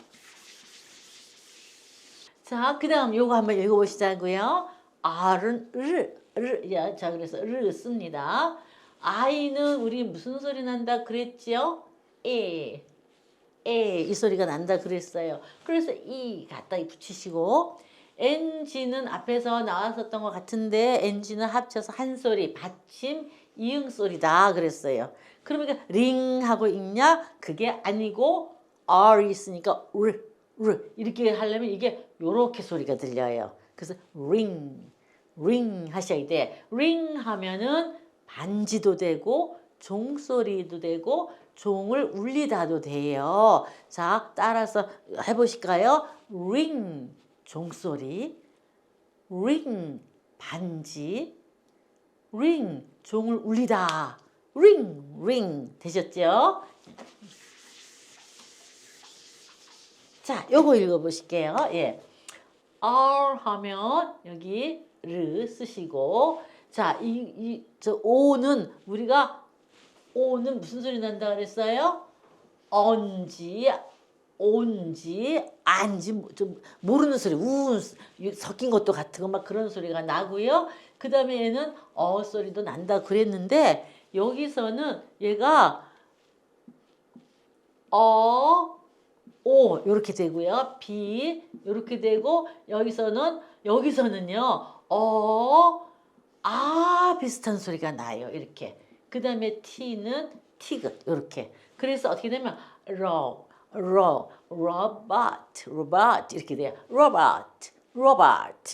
자, 그 다음 요거 한번 읽어보시자고요. R은 야, 자, 그래서 르 씁니다. I는 우리 무슨 소리 난다 그랬죠? 이 소리가 난다 그랬어요. 그래서 이 갖다 붙이시고 NG는 앞에서 나왔었던 것 같은데 NG는 합쳐서 한 소리, 받침, 이응 소리다 그랬어요. 그러니까 링 하고 읽냐? 그게 아니고 R이 있으니까 르 이렇게 하려면 이게 요렇게 소리가 들려요. 그래서 ring 하셔야 돼. ring 하면은 반지도 되고 종소리도 되고 종을 울리다도 돼요. 자, 따라서 해보실까요? ring 종소리, ring 반지, ring 종을 울리다. ring 되셨죠? 자, 요거 읽어보실게요. 예. R 하면 여기 르 쓰시고 자, 저 O는 우리가 O는 무슨 소리 난다 그랬어요? 언지, 온지, 안지 좀 모르는 소리, 섞인 것도 같은 거 막 그런 소리가 나고요. 그 다음에 얘는 소리도 난다 그랬는데 여기서는 얘가 오 이렇게 되고요. B 이렇게 되고 여기서는요. 비슷한 소리가 나요. 이렇게. 그 다음에 T는 티귿 이렇게. 그래서 어떻게 되면 로봇 이렇게 돼요. 로봇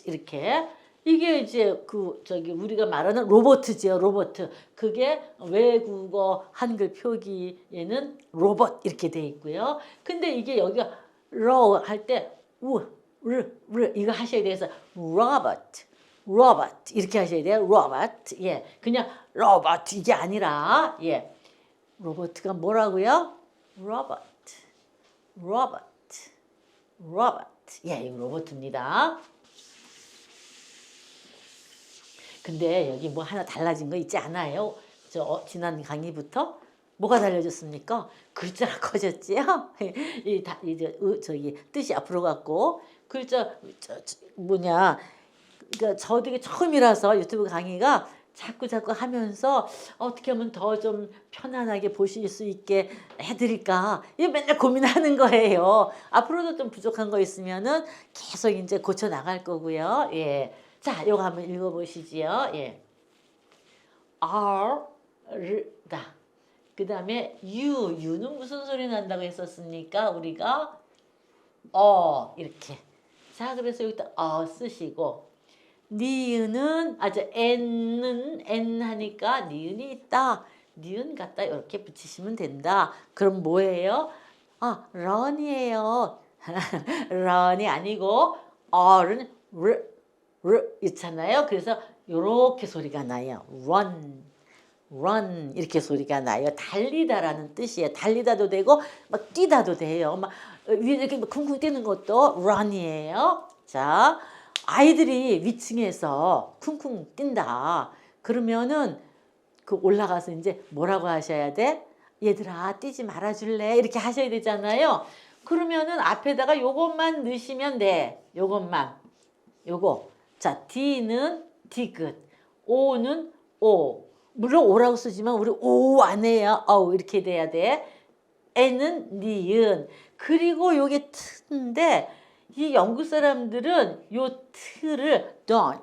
이렇게. 이게 이제 우리가 말하는 로봇이죠. 로봇. 그게 외국어 한글 표기에는 로봇 이렇게 돼 있고요. 근데 이게 여기가 로 할 때 이거 하셔야 돼서 로봇 이렇게 하셔야 돼요. 로봇. 예. 그냥 로봇 이게 아니라 예. 로봇가 뭐라고요? 로봇. 예, 이거 로봇입니다. 근데 여기 뭐 하나 달라진 거 있지 않아요? 지난 강의부터 뭐가 달라졌습니까? 글자가 커졌지요? 이제 저기 뜻이 앞으로 갔고 글자 뭐냐? 그러니까 저 되게 처음이라서 유튜브 강의가 자꾸 하면서 어떻게 하면 더 좀 편안하게 보실 수 있게 해드릴까 이 맨날 고민하는 거예요. 앞으로도 좀 부족한 거 있으면은 계속 이제 고쳐 나갈 거고요. 예, 자, 요거 한번 읽어보시지요. 예, R다. 그 다음에 U는 무슨 소리 난다고 했었습니까? 우리가 이렇게. 자, 그래서 여기다 쓰시고. 니은은 N은 N 하니까 니은이 있다. 니은 갖다 이렇게 붙이시면 된다. 그럼 뭐예요? run이에요. run이 아니고 R은 R 있잖아요. 그래서 요렇게 소리가 나요. run 이렇게 소리가 나요. 달리다라는 뜻이에요. 달리다도 되고 막 뛰다도 돼요. 막 위에 이렇게 쿵쿵 뛰는 것도 run이에요. 자, 아이들이 위층에서 쿵쿵 뛴다. 그러면은 그 올라가서 이제 뭐라고 하셔야 돼? 얘들아 뛰지 말아줄래? 이렇게 하셔야 되잖아요. 그러면은 앞에다가 요것만 넣으시면 돼. 요것만. 요거. 자, D는 디귿, O는 O. 물론 O라고 쓰지만 우리 O 안 해요. 이렇게 돼야 돼. N은 니은. 그리고 요게 트인데 이 영국 사람들은 요 트를 don't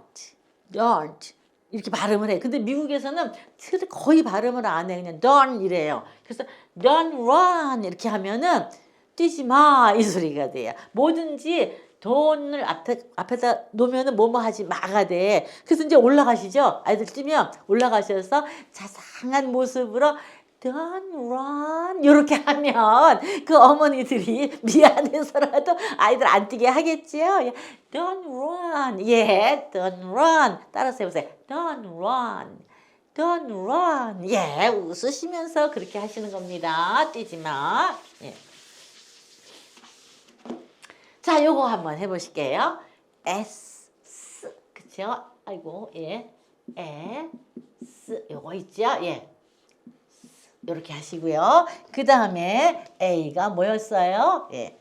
이렇게 발음을 해. 근데 미국에서는 트를 거의 발음을 안 해. 그냥 don't 이래요. 그래서 don't run 이렇게 하면은 뛰지 마 이 소리가 돼요. 뭐든지 돈을 앞에다 놓으면은 뭐뭐 하지 마가 돼. 그래서 이제 올라가시죠. 아이들 뛰면 올라가셔서 자상한 모습으로 Don't run 이렇게 하면 그 어머니들이 미안해서라도 아이들 안 뛰게 하겠지요. Don't run. 예, don't run. 따라서 해보세요. Don't run. Don't run. 예, 웃으시면서 그렇게 하시는 겁니다. 뛰지 마. 예. 자, 요거 한번 해보실게요. S, 그쵸? 아이고, 예. 요거 있죠? 예. 이렇게 하시고요. 그 다음에 A가 뭐였어요? 예.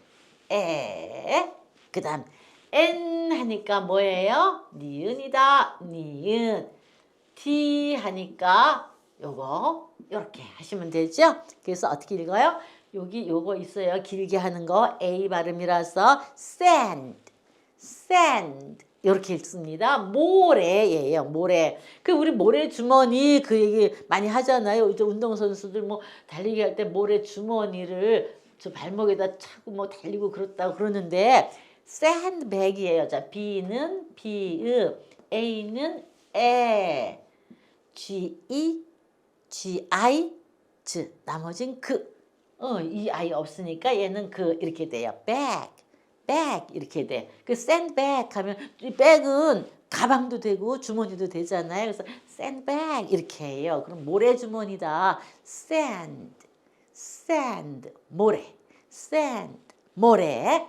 그 다음 N 하니까 뭐예요? 니은이다. 니은. T 하니까 요거 이렇게 하시면 되죠? 그래서 어떻게 읽어요? 여기 요거 있어요. 길게 하는 거 A 발음이라서 sand. 이렇게 읽습니다. 모래예요. 모래. 그 우리 모래 주머니 그 얘기 많이 하잖아요. 이제 운동선수들 뭐 달리기 할 때 모래 주머니를 저 발목에다 차고 뭐 달리고 그렇다고 그러는데 sandbag이에요. 자, B는 비읍, A는 에, G-I, 즈. 나머진 이 아이 없으니까 얘는 이렇게 돼요. bag 이렇게 돼. 그 sandbag 하면 이 백은 가방도 되고 주머니도 되잖아요. 그래서 sandbag 이렇게 해요. 그럼 모래 주머니다. sand 모래. sand 모래.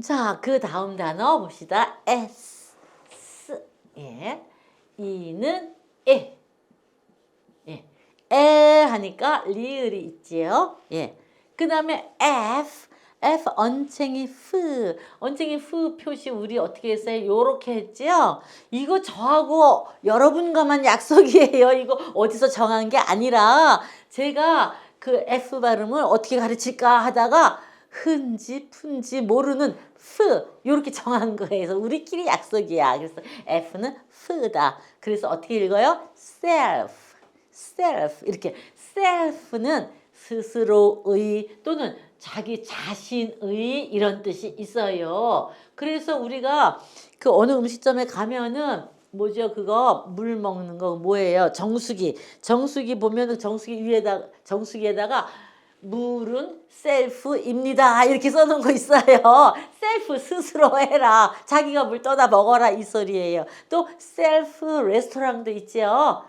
자, 그 다음 단어 봅시다. S. 예. E는 에. 예. 에 하니까 리을이 있지요. 예. 그 다음에 F 언챙이 프. 언챙이 프 표시 우리 어떻게 했어요? 요렇게 했지요? 이거 저하고 여러분과만 약속이에요. 이거 어디서 정한 게 아니라 제가 그 F 발음을 어떻게 가르칠까 하다가 흔지 푼지 모르는 프 요렇게 정한 거예요. 그래서 우리끼리 약속이야. 그래서 F는 프다. 그래서 어떻게 읽어요? self 이렇게 self는 스스로의 또는 자기 자신의 이런 뜻이 있어요. 그래서 우리가 그 어느 음식점에 가면은 뭐죠? 그거 물 먹는 거 뭐예요? 정수기 보면은 정수기에다가 물은 셀프입니다. 이렇게 써놓은 거 있어요. 셀프 스스로 해라. 자기가 물 떠다 먹어라 이 소리예요. 또 셀프 레스토랑도 있죠.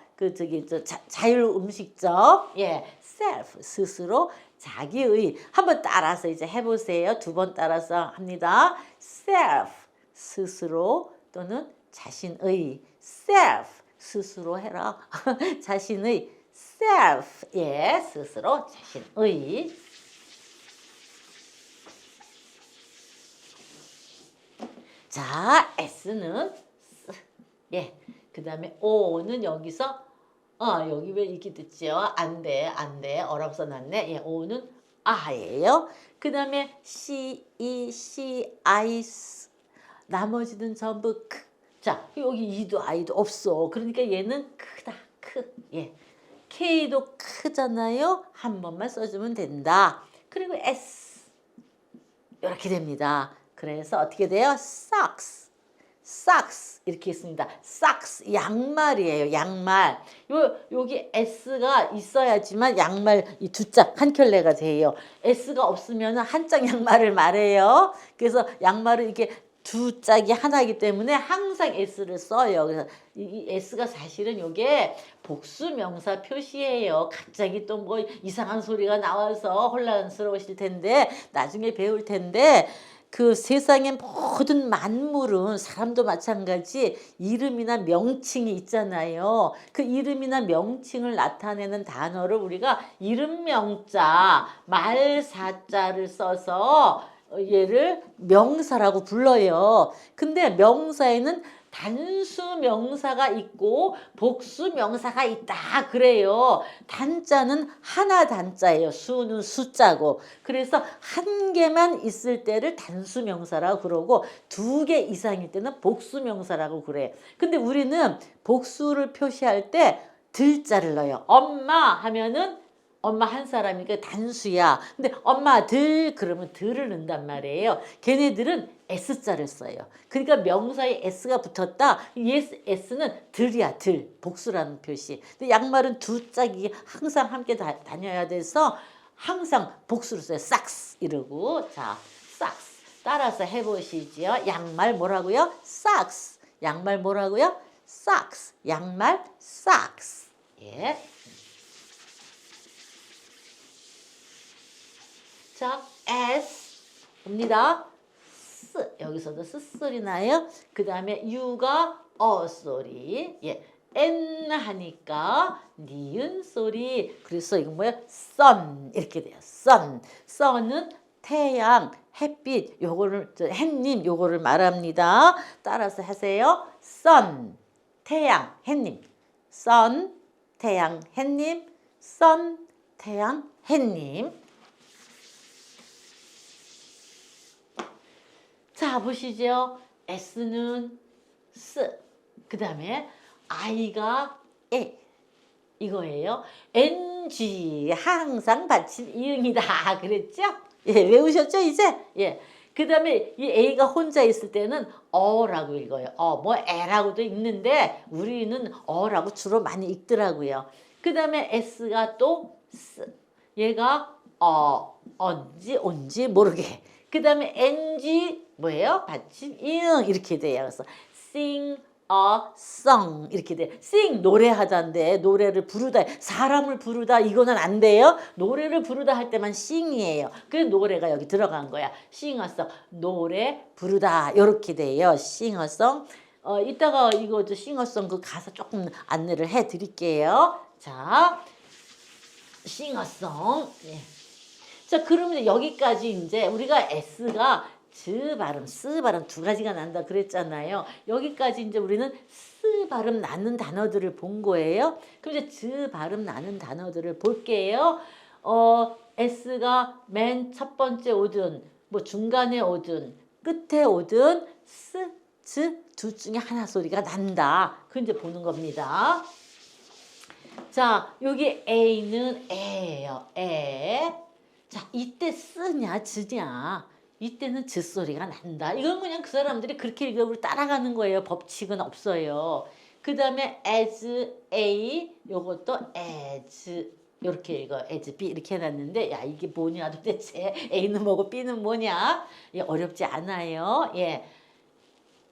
자율 음식점. 예, 셀프 스스로 자기의 한번 따라서 이제 해보세요. 2번 따라서 합니다. self 스스로 또는 자신의 self 스스로 해라. 자신의 self 예 스스로 자신의 자 S는 예 그다음에 O는 여기서 여기 왜 이렇게 듣지요? 안 돼. 어라고 써놨네. 예, O는 아예요. 그 다음에 C, E, C, I, 나머지는 전부 크. 자, 여기 E도 I도 없어. 그러니까 얘는 크다. 예. K도 크잖아요. 한 번만 써주면 된다. 그리고 S. 이렇게 됩니다. 그래서 어떻게 돼요? socks. 이렇게 있습니다. socks 양말이에요. 양말. 여기 S가 있어야지만 양말 이 두 짝 한 켤레가 돼요. S가 없으면 한 짝 양말을 말해요. 그래서 양말은 이렇게 두 짝이 하나이기 때문에 항상 S를 써요. 그래서 이 S가 사실은 이게 복수 명사 표시예요. 갑자기 또 뭐 이상한 소리가 나와서 혼란스러우실 텐데 나중에 배울 텐데 그 세상의 모든 만물은 사람도 마찬가지 이름이나 명칭이 있잖아요. 그 이름이나 명칭을 나타내는 단어를 우리가 이름명자, 말사자를 써서 얘를 명사라고 불러요. 근데 명사에는 단수 명사가 있고 복수 명사가 있다 그래요. 단자는 하나 단자예요. 수는 숫자고. 그래서 한 개만 있을 때를 단수 명사라고 그러고 두 개 이상일 때는 복수 명사라고 그래. 근데 우리는 복수를 표시할 때 들자를 넣어요. 엄마 하면은 엄마 한 사람이니까 단수야. 근데 엄마들 그러면 들을 넣는단 말이에요. 걔네들은 S자를 써요. 그러니까 명사에 S가 붙었다. S는 들이야. 들. 복수라는 표시. 근데 양말은 두 짝이 항상 함께 다녀야 돼서 항상 복수로 써요. socks 이러고. 자, socks. 따라서 해보시죠. 양말 뭐라고요? socks. 양말 뭐라고요? socks. 양말 socks. 예. 자, S 봅니다. S 여기서도 S 소리 나요. 그 다음에 U가 소리. 예, N 하니까 니은 소리. 그래서 이건 뭐예요? sun 이렇게 돼요. sun. sun은 태양, 햇빛, 요거를 햇님 요거를 말합니다. 따라서 하세요. sun 태양, 햇님. sun 태양, 햇님. sun 태양, 햇님. 자 보시죠. S는 S 그 다음에 I가 A 이거예요. NG 항상 받침 이응이다 그랬죠? 예 외우셨죠 이제? 예. 그 다음에 이 A가 혼자 있을 때는 어라고 읽어요. 뭐 애라고도 읽는데 우리는 어라고 주로 많이 읽더라고요. 그 다음에 S가 또 S 얘가 온지 모르게. 그 다음에 NG 뭐예요? 받침 ing 이렇게 돼요. 그래서 sing a song 이렇게 돼요. sing 노래하다인데 노래를 부르다 사람을 부르다 이거는 안 돼요. 노래를 부르다 할 때만 sing이에요. 그래서 노래가 여기 들어간 거야. sing a song 노래 부르다 이렇게 돼요. sing a song. 이따가 이거 sing a song 그 가사 조금 안내를 해드릴게요. 자, sing a song. 예. 자, 그러면 여기까지 이제 우리가 S가 즈 발음, 스 발음 두 가지가 난다 그랬잖아요. 여기까지 이제 우리는 스 발음 나는 단어들을 본 거예요. 그럼 이제 즈 발음 나는 단어들을 볼게요. S가 맨 첫 번째 오든, 뭐 중간에 오든, 끝에 오든 스, 즈 둘 중에 하나 소리가 난다. 그 이제 보는 겁니다. 자, 여기 A는 애예요. 애. 자, 이때 쓰냐, 즈냐. 이때는 즈 소리가 난다. 이건 그냥 그 사람들이 그렇게 읽으면 따라가는 거예요. 법칙은 없어요. 그 다음에 as A, 요것도 as 이렇게 읽어요. as B 이렇게 해놨는데 야 이게 뭐냐 도대체 A는 뭐고 B는 뭐냐. 예, 어렵지 않아요. 예,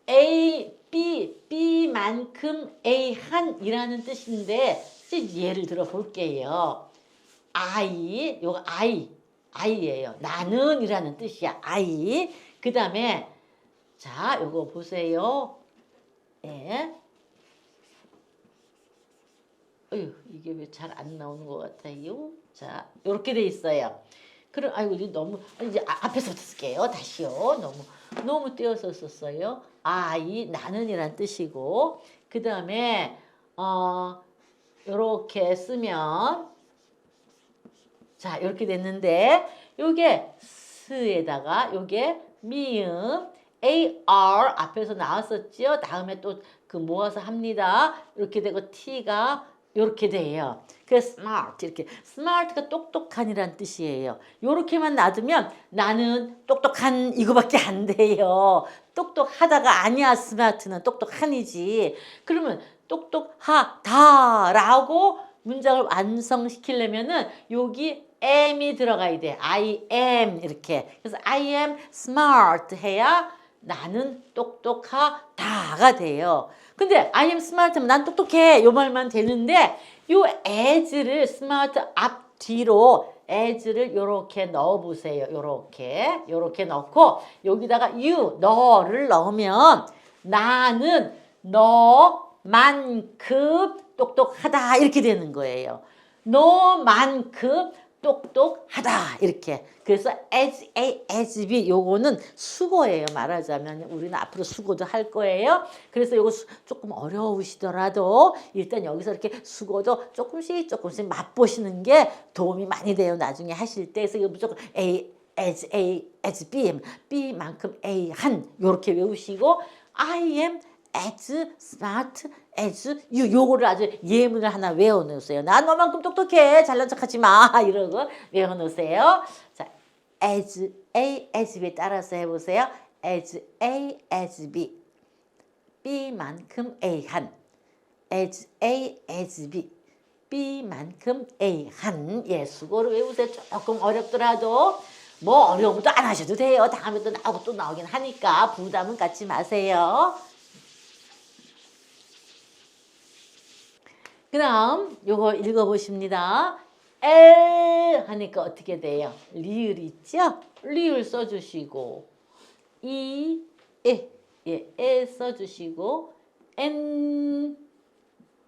A, B만큼 A 한이라는 뜻인데 예를 들어 볼게요. 요거 I예요. 나는 이라는 뜻이야. I. 그 다음에 자 요거 보세요. 예. 어휴, 이게 왜 잘 안 나오는 것 같아요. 자, 이렇게 돼 있어요. 그럼 아이고 이제 너무 이제 앞에서부터 쓸게요. 다시요. 너무 띄어서 썼어요. I 나는이란 뜻이고 그 다음에 이렇게 쓰면 자 이렇게 됐는데 요게 스에다가 요게 미음 AR 앞에서 나왔었지요. 다음에 또 그 모아서 합니다. 이렇게 되고 T가 이렇게 돼요. 그래서 smart 이렇게 smart가 똑똑한이란 뜻이에요. 요렇게만 놔두면 나는 똑똑한 이거밖에 안 돼요. 똑똑하다가 아니야. smart는 똑똑한이지. 그러면 똑똑하다라고 문장을 완성시키려면은 여기 am이 들어가야 돼. I am 이렇게. 그래서 I am smart 해야 나는 똑똑하다가 돼요. 근데 I am smart 하면 난 똑똑해 요 말만 되는데 요 as를 smart 앞 뒤로 as를 요렇게 넣어 보세요. 요렇게 넣고 여기다가 you 너를 넣으면 나는 너만큼 똑똑하다 이렇게 되는 거예요. 너만큼 똑똑하다 이렇게. 그래서 as A, as B 요거는 수고예요. 말하자면 우리는 앞으로 수고도 할 거예요. 그래서 요거 조금 어려우시더라도 일단 여기서 이렇게 수고도 조금씩 맛보시는 게 도움이 많이 돼요. 나중에 하실 때. 그래서 이거 무조건 A, as B, B만큼 A 한 요렇게 외우시고 I am as smart as you 요거를 아주 예문을 하나 외워놓으세요. 난 너만큼 똑똑해 잘난 척하지 마 이러고 외워놓으세요. 자, as A as B 따라서 해보세요. as A as B B만큼 A 한 as A as B B만큼 A 한 예, 수고를 외우세요. 조금 어렵더라도 뭐 어려운 것도 안 하셔도 돼요. 다음에 또 나오고 또 나오긴 하니까 부담은 갖지 마세요. 그 다음 요거 읽어보십니다. L 하니까 어떻게 돼요? 리을 있죠? 리을 써주시고 에 써주시고 N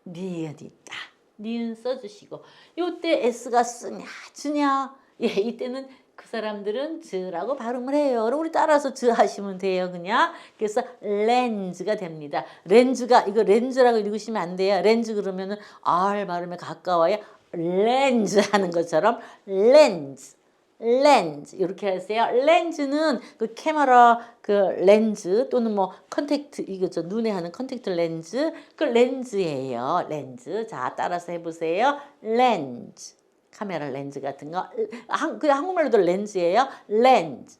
니은 있다. 니은 써주시고 요때 S가 쓰냐 주냐 예, 이때는 그 사람들은 즈라고 발음을 해요. 그럼 우리 따라서 즈 하시면 돼요. 그냥. 그래서 렌즈가 됩니다. 렌즈가 이거 렌즈라고 읽으시면 안 돼요. 렌즈 그러면은 R 발음에 가까워요. 렌즈 하는 것처럼 렌즈 이렇게 하세요. 렌즈는 그 카메라 그 렌즈 또는 뭐 컨택트 이거 저 눈에 하는 컨택트 렌즈 그 렌즈예요. 렌즈. 자 따라서 해보세요. 렌즈. 카메라 렌즈 같은 거. 그냥 한국말로도 렌즈예요. 렌즈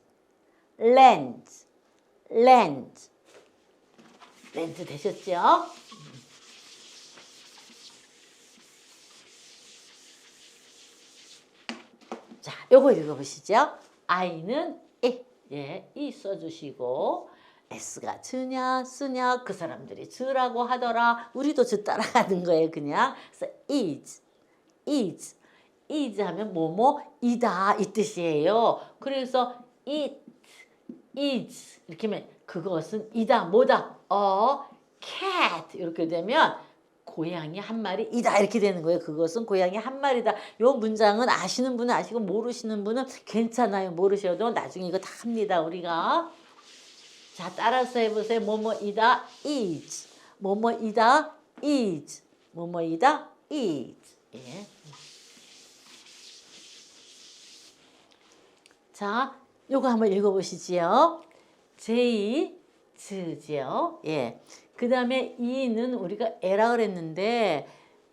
되셨죠? 자, 요거 읽어보시죠. I는 이 써주시고 S가 즈냐 쓰냐 그 사람들이 즈라고 하더라. 우리도 즈 따라가는 거예요. 그냥. 그래서 is 하면 뭐뭐이다 이 뜻이에요. 그래서 it is 이렇게 하면 그것은 이다 뭐다 cat 이렇게 되면 고양이 한 마리이다 이렇게 되는 거예요. 그것은 고양이 한 마리다. 요 문장은 아시는 분은 아시고 모르시는 분은 괜찮아요. 모르셔도 나중에 이거 다 합니다. 우리가. 자 따라서 해보세요. 뭐뭐이다 is 뭐뭐이다 is 뭐뭐이다 is 예. 자, 요거 한번 읽어보시지요. J, 즈지요. 예. 그 다음에 E는 우리가 에라 그랬는데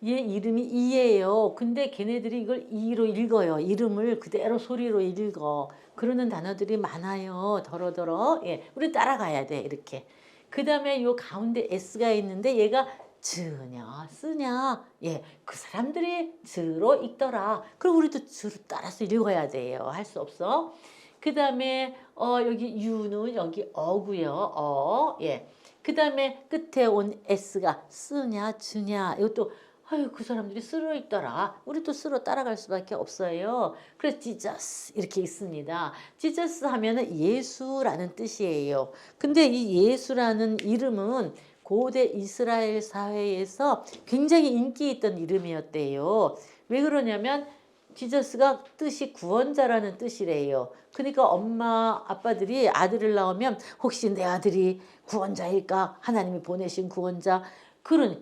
얘 이름이 E예요. 근데 걔네들이 이걸 E로 읽어요. 이름을 그대로 소리로 읽어. 그러는 단어들이 많아요. 더러더러. 예. 우리 따라가야 돼. 이렇게. 그 다음에 요 가운데 S가 있는데 얘가 즈냐 쓰냐 예, 그 사람들이 즈로 읽더라. 그럼 우리도 즈로 따라서 읽어야 돼요. 할 수 없어. 그 다음에 여기 유는 여기 어고요. 예. 그 다음에 끝에 온 S가 쓰냐 즈냐 이것도 아유 그 사람들이 쓰러 읽더라. 우리도 쓰러 따라갈 수밖에 없어요. 그래서 Jesus 이렇게 있습니다. Jesus 하면은 예수라는 뜻이에요. 근데 이 예수라는 이름은 고대 이스라엘 사회에서 굉장히 인기 있던 이름이었대요. 왜 그러냐면 지저스가 뜻이 구원자라는 뜻이래요. 그러니까 엄마 아빠들이 아들을 낳으면 혹시 내 아들이 구원자일까? 하나님이 보내신 구원자.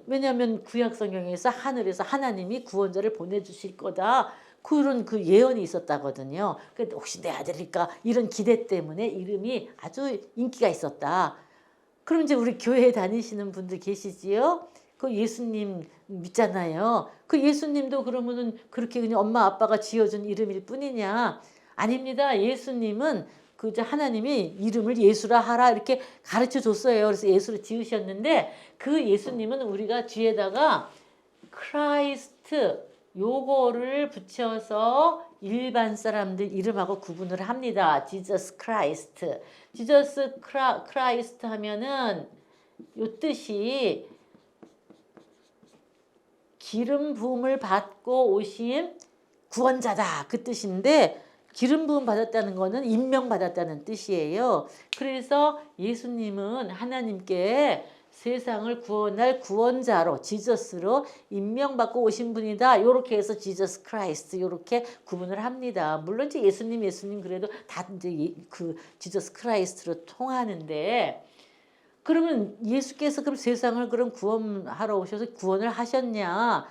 왜냐하면 구약 성경에서 하늘에서 하나님이 구원자를 보내주실 거다. 그런 그 예언이 있었다거든요. 그래서 혹시 내 아들일까? 이런 기대 때문에 이름이 아주 인기가 있었다. 그럼 이제 우리 교회에 다니시는 분들 계시지요? 그 예수님 믿잖아요. 그 예수님도 그러면은 그렇게 그냥 엄마 아빠가 지어준 이름일 뿐이냐? 아닙니다. 예수님은 그저 하나님이 이름을 예수라 하라 이렇게 가르쳐 줬어요. 그래서 예수를 지으셨는데 그 예수님은 우리가 뒤에다가 크라이스트 요거를 붙여서 일반 사람들 이름하고 구분을 합니다. 지저스 크라이스트. 지저스 크라이스트 하면은 요 뜻이 기름 부음을 받고 오신 구원자다 그 뜻인데 기름 부음 받았다는 거는 임명받았다는 뜻이에요. 그래서 예수님은 하나님께 세상을 구원할 구원자로 지저스로 임명받고 오신 분이다. 이렇게 해서 지저스 크라이스트 이렇게 구분을 합니다. 물론 이제 예수님 그래도 다 이제 그 지저스 크라이스트로 통하는데 그러면 예수께서 그럼 세상을 그럼 구원하러 오셔서 구원을 하셨냐?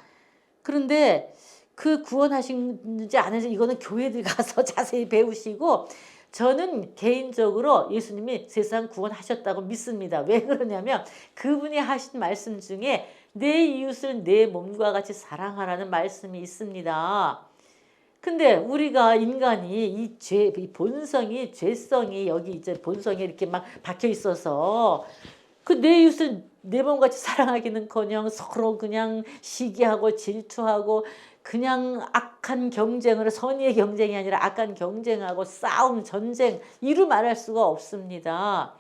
그런데 그 구원하신지 안 하신지 이거는 교회들 가서 자세히 배우시고 저는 개인적으로 예수님이 세상 구원하셨다고 믿습니다. 왜 그러냐면 그분이 하신 말씀 중에 내 이웃을 내 몸과 같이 사랑하라는 말씀이 있습니다. 근데 우리가 인간이 이 본성이 죄성이 여기 이제 본성에 이렇게 막 박혀 있어서 그 내 이웃을 내 몸같이 사랑하기는커녕 서로 그냥 시기하고 질투하고 그냥 악한 경쟁을 선의의 경쟁이 아니라 악한 경쟁하고 싸움 전쟁 이루 말할 수가 없습니다.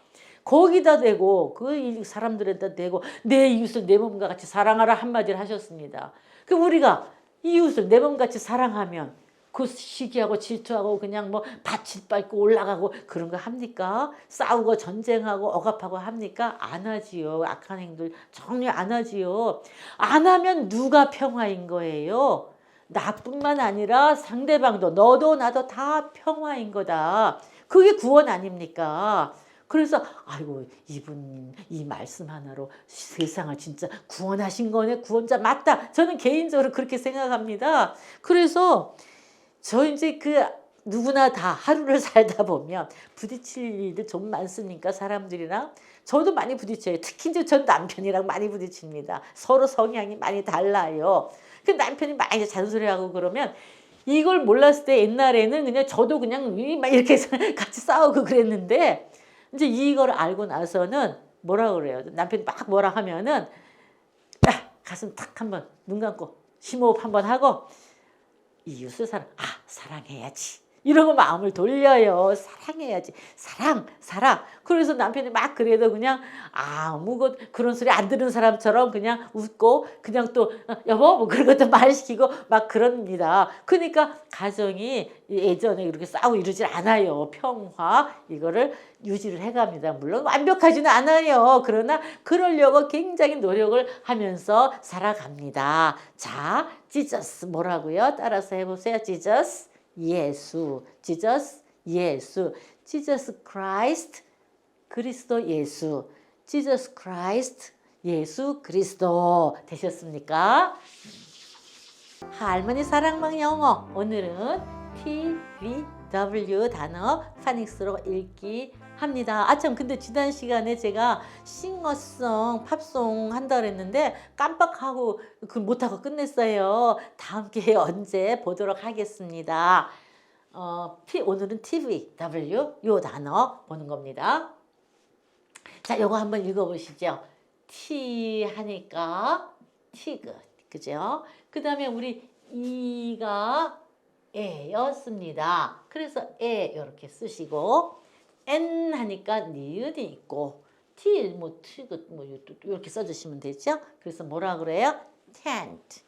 거기다 대고 그 사람들에다 대고 내 이웃을 내 몸과 같이 사랑하라 한마디를 하셨습니다. 그 우리가 이웃을 내 몸같이 사랑하면 그 시기하고 질투하고 그냥 뭐 밭을 밟고 올라가고 그런 거 합니까? 싸우고 전쟁하고 억압하고 합니까? 안 하지요. 악한 행동을 전혀 안 하지요. 안 하면 누가 평화인 거예요? 나뿐만 아니라 상대방도 너도 나도 다 평화인 거다. 그게 구원 아닙니까? 그래서 아이고 이분 이 말씀 하나로 세상을 진짜 구원하신 거네. 구원자 맞다. 저는 개인적으로 그렇게 생각합니다. 그래서 저 이제 그 누구나 다 하루를 살다 보면 부딪힐 일들 좀 많습니까? 사람들이랑. 저도 많이 부딪혀요. 특히 이제 전 남편이랑 많이 부딪힙니다. 서로 성향이 많이 달라요. 그 남편이 많이 잔소리하고 그러면 이걸 몰랐을 때 옛날에는 그냥 저도 그냥 막 이렇게 해서 같이 싸우고 그랬는데 이제 이걸 알고 나서는 뭐라 그래요? 남편이 막 뭐라 하면은 가슴 탁 한번 눈 감고 심호흡 한번 하고 이웃을 사랑해야지. 이러고 마음을 돌려요. 사랑해야지. 사랑. 그래서 남편이 막 그래도 그냥 아무 그런 소리 안 들은 사람처럼 그냥 웃고 그냥 또 여보 뭐 그런 것도 말시키고 막 그럽니다. 그러니까 가정이 예전에 이렇게 싸우고 이러질 않아요. 평화 이거를 유지를 해갑니다. 물론 완벽하지는 않아요. 그러나 그러려고 굉장히 노력을 하면서 살아갑니다. 자, 지저스 뭐라고요? 따라서 해보세요. 지저스 예수, 지저스 예수, 지저스 크라이스트 그리스도 예수, 지저스 크라이스트 예수 그리스도 되셨습니까? 할머니 사랑방 영어 오늘은 TVW 단어 파닉스로 읽기 합니다. 참 근데 지난 시간에 제가 싱어송 팝송 한다 그랬는데 깜빡하고 못하고 끝냈어요. 다음 기회에 언제 보도록 하겠습니다. 오늘은 TVW 요 단어 보는 겁니다. 자, 요거 한번 읽어보시죠. T 하니까 티그 그죠? 그 다음에 우리 이가 에였습니다. 그래서 에 이렇게 쓰시고 N 하니까 니은이 있고 T 티그 이렇게 써주시면 되죠. 그래서 뭐라 그래요? tent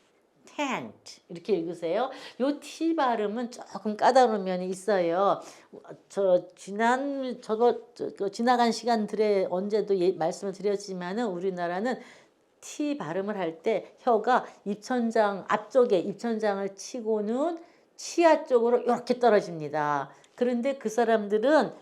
tent 이렇게 읽으세요. 요 T 발음은 조금 까다로운 면이 있어요. 지나간 시간들에 언제도 말씀을 드렸지만은 우리나라는 T 발음을 할 때 혀가 입천장 앞쪽에 입천장을 치고는 치아 쪽으로 이렇게 떨어집니다. 그런데 그 사람들은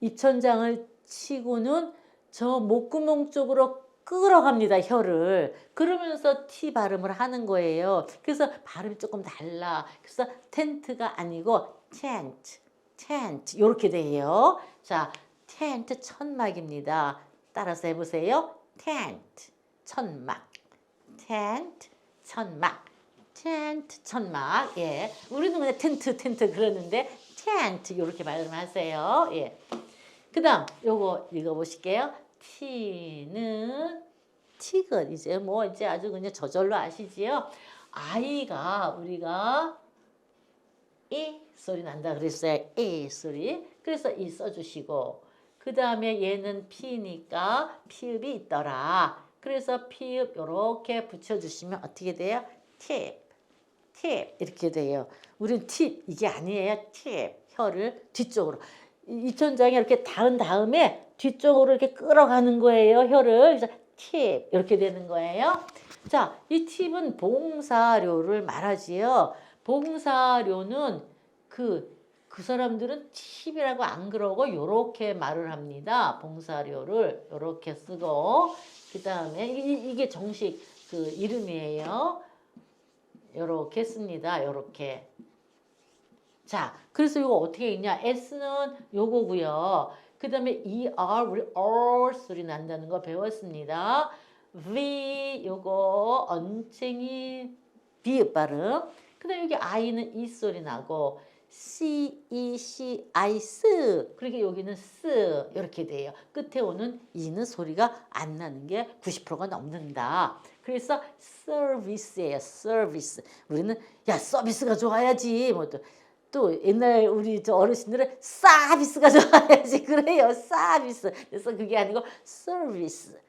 입천장을 치고는 저 목구멍 쪽으로 끌어갑니다, 혀를. 그러면서 T 발음을 하는 거예요. 그래서 발음이 조금 달라. 그래서 텐트가 아니고 tent 이렇게 돼요. 자, tent 천막입니다. 따라서 해보세요. tent 천막, tent 천막, tent 천막. 예, 우리는 그냥 텐트 그러는데 tent 이렇게 말씀하세요. 예. 그다음 요거 읽어보실게요. T는 티귿 이제 뭐 이제 아주 그냥 저절로 아시지요. 아이가 우리가 이 소리 난다 그랬어요. 이 소리. 그래서 이 써주시고 그 다음에 얘는 P니까 피읍이 있더라. 그래서 피읍 요렇게 붙여주시면 어떻게 돼요? 팁 이렇게 돼요. 우린 팁 이게 아니에요. 팁 혀를 뒤쪽으로 입천장에 이렇게 닿은 다음에 뒤쪽으로 이렇게 끌어가는 거예요. 혀를. 그래서 팁 이렇게 되는 거예요. 자, 이 팁은 봉사료를 말하지요. 봉사료는 그 사람들은 팁이라고 안 그러고 요렇게 말을 합니다. 봉사료를 요렇게 쓰고 그 다음에 이게 정식 그 이름이에요. 요렇게 씁니다. 요렇게. 자, 그래서 이거 어떻게 읽냐? S는 요거고요. 그 다음에 ER, 우리 R 소리 난다는 거 배웠습니다. V, 요거 언챙이 비읍 발음. 그 다음에 여기 I는 이 소리 나고 C, E, C, I, S. 그러니까 여기는 S 이렇게 돼요. 끝에 오는 E는 소리가 안 나는 게 90%가 넘는다. 그래서 서비스예요. 서비스. 우리는 야 서비스가 좋아야지. 뭐 또 옛날 우리 저 어르신들은 서비스가 좋아야지 그래요. 서비스. 그래서 그게 아니고 서비스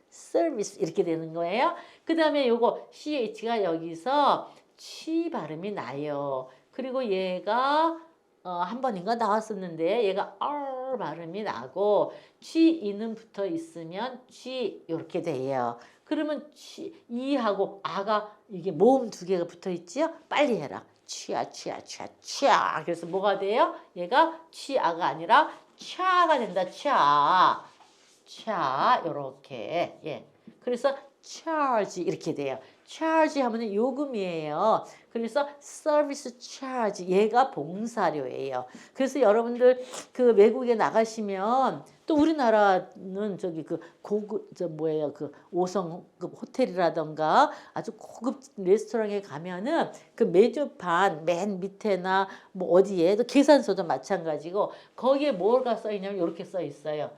이렇게 되는 거예요. 그 다음에 요거 CH가 여기서 취 발음이 나요. 그리고 얘가 한 번인가 나왔었는데 얘가 R 발음이 나고 GE는 붙어 있으면 G 이렇게 돼요. 그러면 E하고 아가 이게 모음 두 개가 붙어 있지요? 빨리 해라. 취아. 그래서 뭐가 돼요? 얘가 취아가 아니라 차가 된다. 차 요렇게. 예. 그래서 charge 이렇게 돼요. charge 하면은 요금이에요. 그래서 서비스 차지 얘가 봉사료예요. 그래서 여러분들 그 외국에 나가시면 또 우리나라는 저기 그 고급 그 5성급 호텔이라던가 아주 고급 레스토랑에 가면은 그 메뉴판 맨 밑에나 뭐 어디에 또 계산서도 마찬가지고 거기에 뭐가 써 있냐면 이렇게 써 있어요.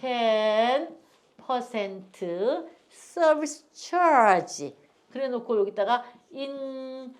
10% 서비스 차지. 그래 놓고 여기다가 included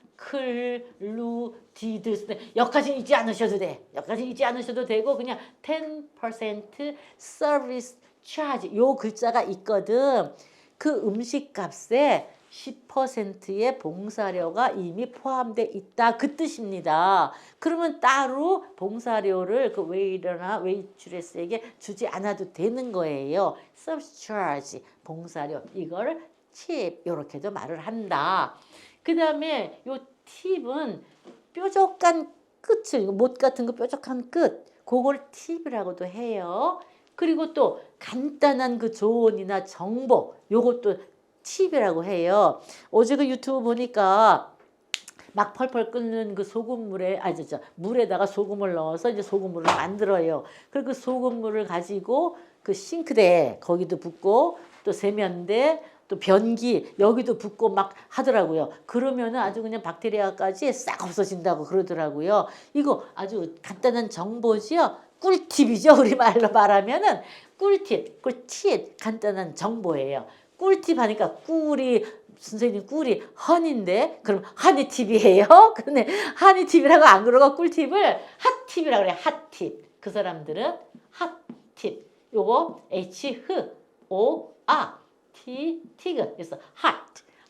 여기까지 잊지 않으셔도 돼. 여기까지 잊지 않으셔도 되고 그냥 10% 서비스 차지 요 글자가 있거든. 그 음식값에 10%의 봉사료가 이미 포함되어 있다 그 뜻입니다. 그러면 따로 봉사료를 그 웨이터나 웨이트레스에게 주지 않아도 되는 거예요. 서비스 차지 봉사료 이걸 팁 이렇게도 말을 한다. 그 다음에 요 팁은 뾰족한 끝을 못 같은 거 뾰족한 끝 그걸 팁이라고도 해요. 그리고 또 간단한 그 조언이나 정보 요것도 팁이라고 해요. 어제 그 유튜브 보니까 막 펄펄 끓는 그 소금물에 물에다가 소금을 넣어서 이제 소금물을 만들어요. 그리고 그 소금물을 가지고 그 싱크대 거기도 붓고 또 세면대 또 변기 여기도 붓고 막 하더라고요. 그러면은 아주 그냥 박테리아까지 싹 없어진다고 그러더라고요. 이거 아주 간단한 정보지요. 꿀팁이죠. 우리 말로 말하면은 꿀팁 간단한 정보예요. 꿀팁 하니까 선생님 꿀이 허니인데 그럼 허니팁이에요. 근데 허니팁이라고 안 그러고 꿀팁을 핫팁이라고 그래요. 핫팁. 그 사람들은 핫팁. 요거 H, H, O, A, T, 티그. 그래서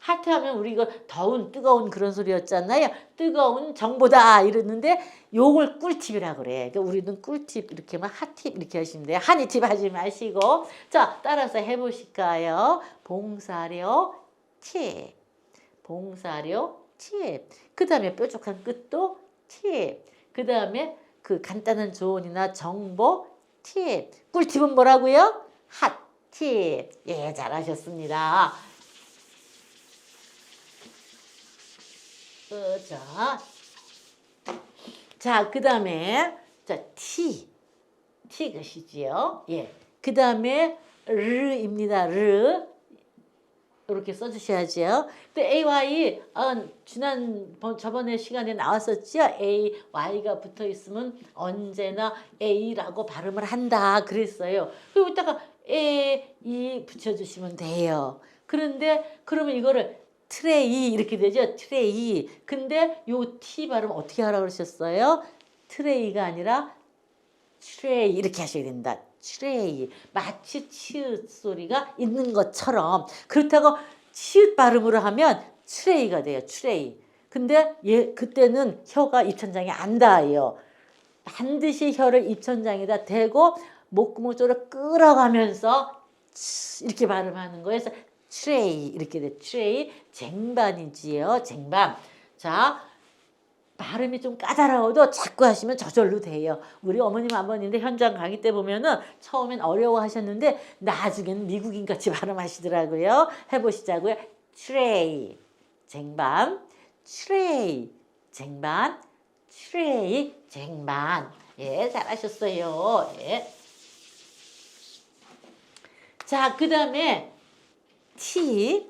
하트하면 우리 이거 더운 뜨거운 그런 소리였잖아요. 뜨거운 정보다 이러는데 요걸 꿀팁이라 그래. 그러니까 우리는 꿀팁 이렇게 하면 핫팁 이렇게 하시면 돼요. 한이팁 하지 마시고. 자, 따라서 해보실까요? 봉사료 팁. 봉사료 팁. 그 다음에 뾰족한 끝도 팁. 그 다음에 그 간단한 조언이나 정보 팁. 꿀팁은 뭐라고요? 핫팁. 예, 잘하셨습니다. 자, 그 다음에 자, 티 것이지요. 예. 그 다음에 르입니다. 르. 이렇게 써주셔야죠. 근데 AY 저번에 시간에 나왔었죠. AY가 붙어 있으면 언제나 A라고 발음을 한다 그랬어요. 그리고 이따가 이 붙여주시면 돼요. 그런데 그러면 이거를 트레이 이렇게 되죠. 트레이. 근데 요 T 발음 어떻게 하라고 그러셨어요? 트레이가 아니라 트레이 이렇게 하셔야 된다. 트레이. 마치 치읓 소리가 있는 것처럼. 그렇다고 치읓 발음으로 하면 트레이가 돼요. 트레이. 근데 그때는 혀가 입천장에 안 닿아요. 반드시 혀를 입천장에다 대고 목구멍 쪽으로 끌어가면서 이렇게 발음하는 거예요. 그래서 트레이 이렇게 돼. 트레이. 쟁반이지요. 쟁반. 자, 발음이 좀 까다로워도 자꾸 하시면 저절로 돼요. 우리 어머님 아버님들 현장 강의 때 보면은 처음엔 어려워하셨는데 나중에는 미국인 같이 발음하시더라고요. 해보시자고요. 트레이 쟁반, 트레이 쟁반, 트레이 쟁반. 예, 잘하셨어요. 예. 자, 그 다음에 티.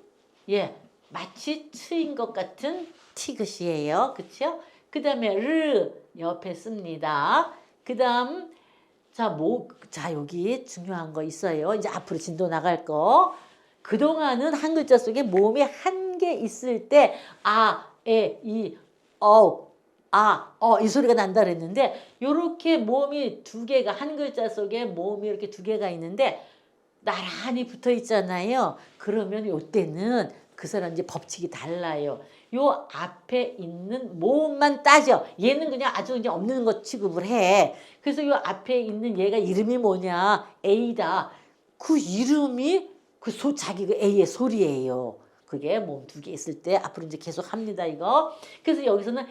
예, 마치 트인 것 같은 티긋이에요. 그쵸? 그 다음에 르 옆에 씁니다. 그 다음 자 여기 중요한 거 있어요. 이제 앞으로 진도 나갈 거. 그동안은 한 글자 속에 모음이 한 개 있을 때 아, 에, 이, 이 소리가 난다 그랬는데 요렇게 모음이 두 개가 한 글자 속에 모음이 이렇게 두 개가 있는데 나란히 붙어 있잖아요. 그러면 요때는 그 사람 이제 법칙이 달라요. 요 앞에 있는 모음만 따져. 얘는 그냥 아주 그냥 없는 것 취급을 해. 그래서 요 앞에 있는 얘가 이름이 뭐냐? A다. 그 이름이 자기 그 A의 소리예요. 그게 모음 두 개 있을 때 앞으로 이제 계속 합니다, 이거. 그래서 여기서는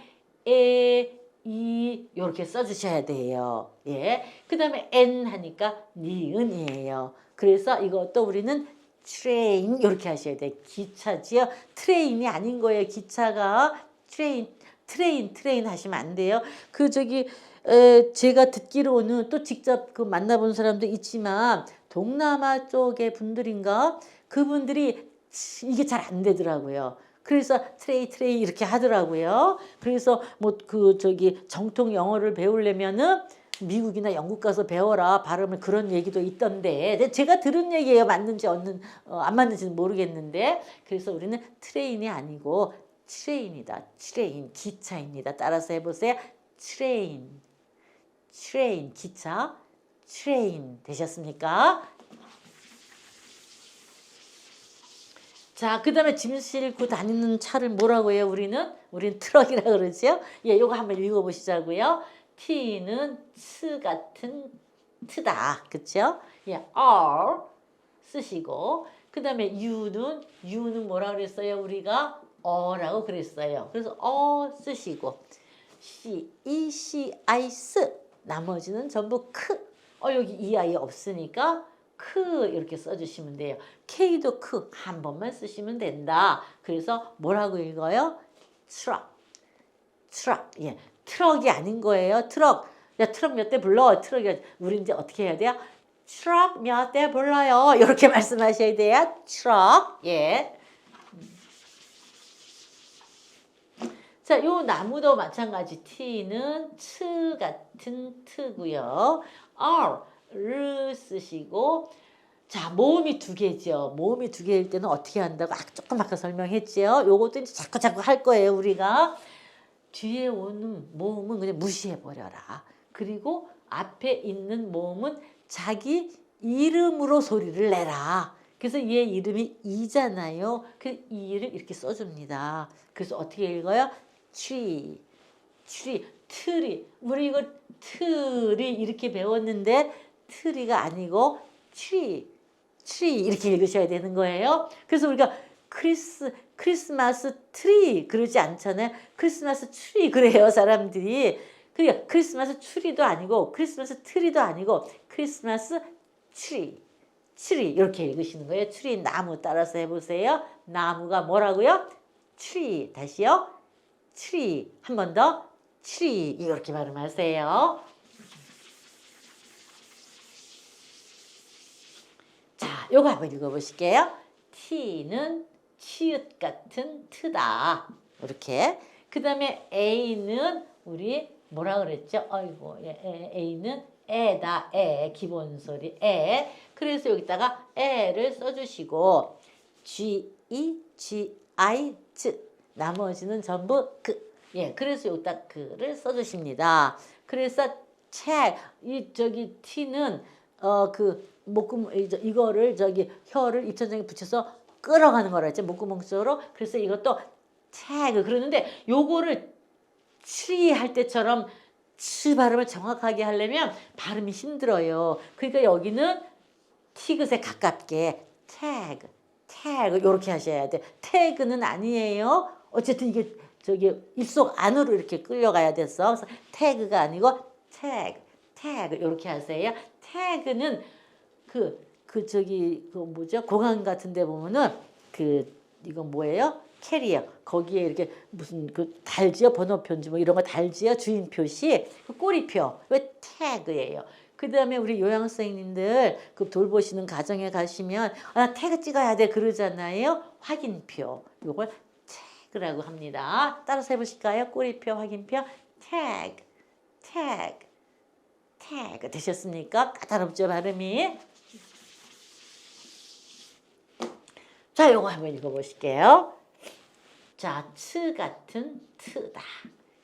이 요렇게 써주셔야 돼요. 예. 그 다음에 N 하니까 니은이에요. 그래서 이것도 우리는 트레인 이렇게 하셔야 돼. 기차지요. 트레인이 아닌 거예요. 기차가 트레인 하시면 안 돼요. 제가 듣기로는 또 직접 그 만나본 사람도 있지만 동남아 쪽의 분들인가 그분들이 이게 잘 안 되더라고요. 그래서 트레이 이렇게 하더라고요. 그래서 정통 영어를 배우려면은 미국이나 영국 가서 배워라 발음을 그런 얘기도 있던데 제가 들은 얘기예요. 맞는지 안 맞는지는 모르겠는데 그래서 우리는 트레인이 아니고 트레인이다. 트레인 기차입니다. 따라서 해보세요. 트레인 기차 트레인 되셨습니까? 자, 그 다음에 짐 싣고 다니는 차를 뭐라고 해요? 우리는 트럭이라 그러죠. 예, 요거 한번 읽어보시자고요. T는 츠 같은 트다. 그쵸? 예, R 쓰시고 그 다음에 U는 뭐라 그랬어요? 우리가 어라고 그랬어요. 그래서 쓰시고 I, S 나머지는 전부 크. 여기 이 아이 없으니까 크 이렇게 써주시면 돼요. K도 크 한 번만 쓰시면 된다. 그래서 뭐라고 읽어요? 트럭. 예. 트럭이 아닌 거예요. 트럭. 야, 트럭 몇 대 불러. 우리 이제 어떻게 해야 돼요? 트럭 몇 대 불러요. 이렇게 말씀하셔야 돼요. 트럭. 예. 자, 요 나무도 마찬가지. T는 츠 같은 트고요. 를 쓰시고 자, 모음이 두 개죠. 모음이 두 개일 때는 어떻게 한다고 조금 아까 설명했죠. 요것도 이제 자꾸 할 거예요, 우리가. 뒤에 오는 모음은 그냥 무시해버려라. 그리고 앞에 있는 모음은 자기 이름으로 소리를 내라. 그래서 얘 이름이 이잖아요. 그 이를 이렇게 써줍니다. 그래서 어떻게 읽어요? tree, tree, 트리. 우리 이거 트리 이렇게 배웠는데 트리가 아니고 tree, tree 이렇게 읽으셔야 되는 거예요. 그래서 우리가 크리스마스 트리 그러지 않잖아요. 크리스마스 트리 그래요, 사람들이. 그러니까 크리스마스 트리도 아니고 크리스마스 트리도 아니고 크리스마스 트리. 트리 이렇게 읽으시는 거예요. 트리 나무 따라서 해보세요. 나무가 뭐라고요? 트리. 다시요. 트리. 한 번 더. 트리 이렇게 발음하세요. 자, 요거 한번 읽어보실게요. T는 치읓 같은 트다. 이렇게. 그 다음에 A는 우리 뭐라 그랬죠? 아이고, A는 에다, 기본 소리, 그래서 여기다가 에를 써주시고, G-E-G-I-Z. 나머지는 전부 그래서 여기다 그를 써주십니다. 그래서 저기 T는, 목구멍, 이거를 혀를 입천장에 붙여서 끌어가는 거라 했죠. 목구멍 쪽으로. 그래서 이것도 그러는데 요거를 트리 할 때처럼 치 발음을 정확하게 하려면 발음이 힘들어요. 그러니까 여기는 티귿에 가깝게 태그 이렇게 하셔야 돼. 태그는 아니에요. 어쨌든 이게 입속 안으로 이렇게 끌려가야 돼서 그래서 태그가 아니고 태그 이렇게 하세요. 태그는 뭐죠? 공항 같은 데 보면은 이건 뭐예요? 캐리어. 거기에 이렇게 무슨 달지요? 번호표인지 뭐 이런 거 달지요? 주인 표시. 꼬리표. 왜 태그예요. 그 다음에 우리 요양 선생님들 돌보시는 가정에 가시면 태그 찍어야 돼 그러잖아요. 확인표. 요걸 태그라고 합니다. 따라서 해보실까요? 꼬리표, 확인표. 태그 되셨습니까? 까다롭죠 발음이? 자, 요거 한번 읽어보실게요. 자, 츠 같은 트다.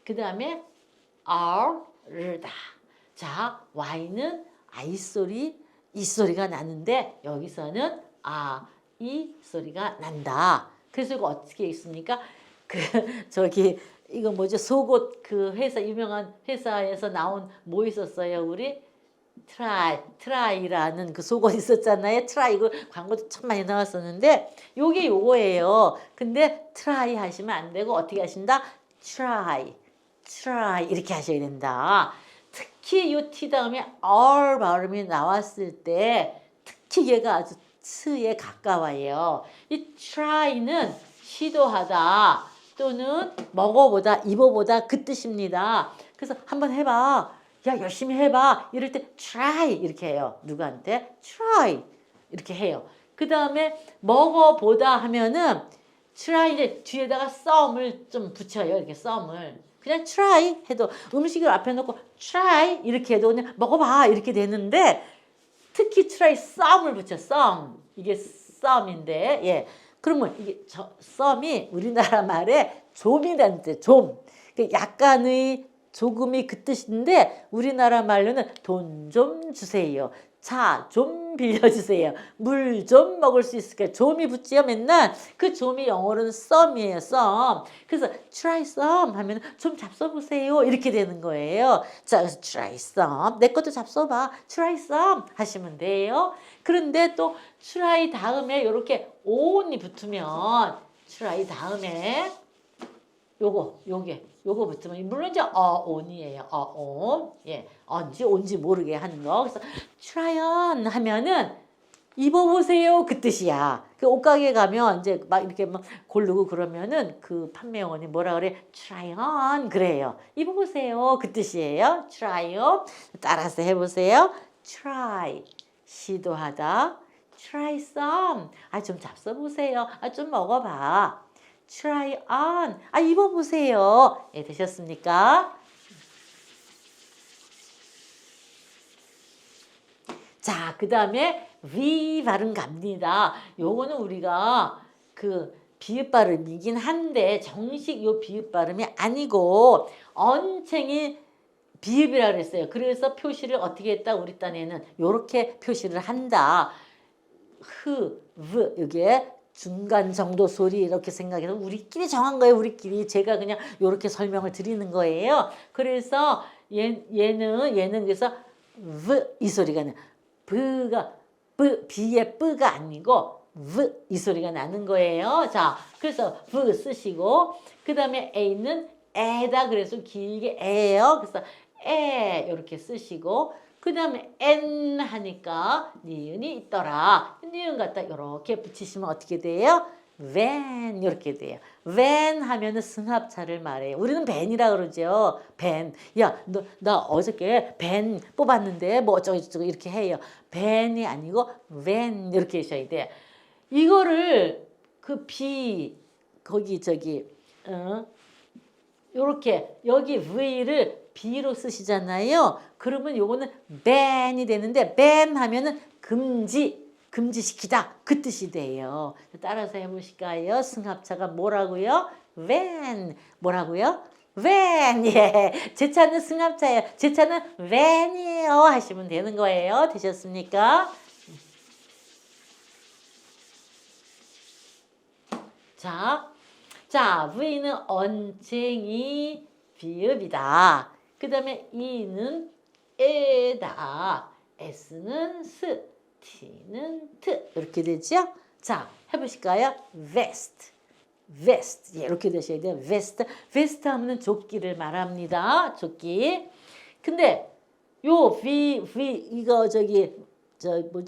그 다음에 R다. 자, Y는 I 소리, 이 소리가 나는데 여기서는 이 소리가 난다. 그래서 이거 어떻게 있습니까? 이거 뭐죠? 속옷 유명한 회사에서 나온 뭐 있었어요, 우리? 트라이라는 속옷 있었잖아요. 트라이 이거 광고도 참 많이 나왔었는데 요게 요거예요. 근데 트라이 하시면 안 되고 어떻게 하신다? 트라이 이렇게 하셔야 된다. 특히 요 T 다음에 R 발음이 나왔을 때 특히 얘가 아주 트에 가까워요. 이 try는 시도하다 또는 먹어보다, 입어보다 그 뜻입니다. 그래서 한번 해봐. 야, 열심히 해봐. 이럴 때 try 이렇게 해요. 누구한테? try 이렇게 해요. 그 다음에 먹어보다 하면은 try를 뒤에다가 썸을 좀 붙여요. 이렇게 썸을. 그냥 try 해도 음식을 앞에 놓고 try 이렇게 해도 그냥 먹어봐 이렇게 되는데 특히 try 썸을 붙여. 썸. 이게 썸인데 예. 그러면 이게 썸이 우리나라 말에 좀이라는 뜻. 좀. 약간의 조금이 그 뜻인데 우리나라 말로는 돈 좀 주세요. 차 좀 빌려주세요. 물 좀 먹을 수 있을까요? 좀이 붙지요 맨날. 그 좀이 영어로는 썸이에요. 썸. 그래서 try some 하면 좀 잡숴보세요. 이렇게 되는 거예요. 자, 그래서 try some. 내 것도 잡숴봐. try some 하시면 돼요. 그런데 또 try 다음에 이렇게 on이 붙으면 try 다음에 요거 붙으면 물론 이제 on이에요. on. 예. on지 모르게 하는 거. 그래서 try on 하면은 입어보세요 그 뜻이야. 그 옷가게 가면 이제 막 이렇게 막 고르고 그러면은 그 판매원이 뭐라 그래? try on 그래요. 입어보세요 그 뜻이에요. try on. 따라서 해보세요. try 시도하다. try some. 좀 잡숴보세요. 좀 먹어봐. try on. 입어보세요. 예, 되셨습니까? 자, 그 다음에 V 발음 갑니다. 요거는 우리가 비읍 발음이긴 한데 정식 요 비읍 발음이 아니고 언챙이 비읍이라 그랬어요. 그래서 표시를 어떻게 했다? 우리 딴에는 요렇게 표시를 한다. 이게 중간 정도 소리 이렇게 생각해서 우리끼리 정한 거예요. 우리끼리 제가 그냥 이렇게 설명을 드리는 거예요. 그래서 얘는 그래서 이 소리가 나. B의 B가 아니고 이 소리가 나는 거예요. 자, 그래서 쓰시고 그 다음에 A는 에다 그래서 길게 에예요. 그래서 에 이렇게 쓰시고 그 다음에 N 하니까 니은이 있더라. 니은 갖다 이렇게 붙이시면 어떻게 돼요? van 이렇게 돼요. van 하면은 승합차를 말해요. 우리는 벤이라 그러죠. 벤. 야, 나 어저께 벤 뽑았는데 뭐 어쩌고 이렇게 해요. 벤이 아니고 van 이렇게 하셔야 돼. 이거를 그 거기 요렇게 여기 V를 B로 쓰시잖아요. 그러면 요거는 ban이 되는데 ban 하면은 금지시키다 그 뜻이 돼요. 따라서 해보실까요? 승합차가 뭐라고요? van. 뭐라고요? van. 예. 제 차는 승합차예요. 제 차는 van이에요. 하시면 되는 거예요. 되셨습니까? 자, V는 언쟁이 비읍이다. 그 다음에 E는 에다. S는 스. T는 트. 이렇게 되죠? 자, 해보실까요? vest. 예, 이렇게 되셔야 돼요. vest 하면 조끼를 말합니다. 조끼. 근데 요 이거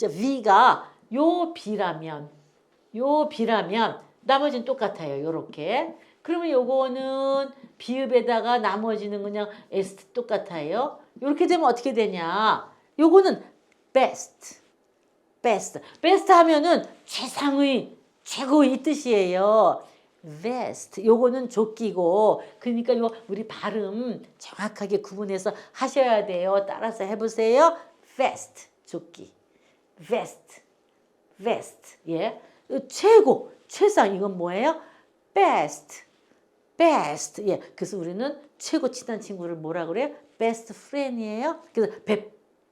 V가 요 B라면 나머지는 똑같아요. 요렇게. 그러면 요거는 비읍에다가 나머지는 그냥 S 똑같아요. 요렇게 되면 어떻게 되냐? 요거는 best 하면은 최고의 이 뜻이에요. vest. 요거는 조끼고 그러니까 우리 발음 정확하게 구분해서 하셔야 돼요. 따라서 해보세요. vest 조끼. vest. 예. 최상 이건 뭐예요? best. 예. 그래서 우리는 최고 친한 친구를 뭐라 그래요? best friend이에요. 그래서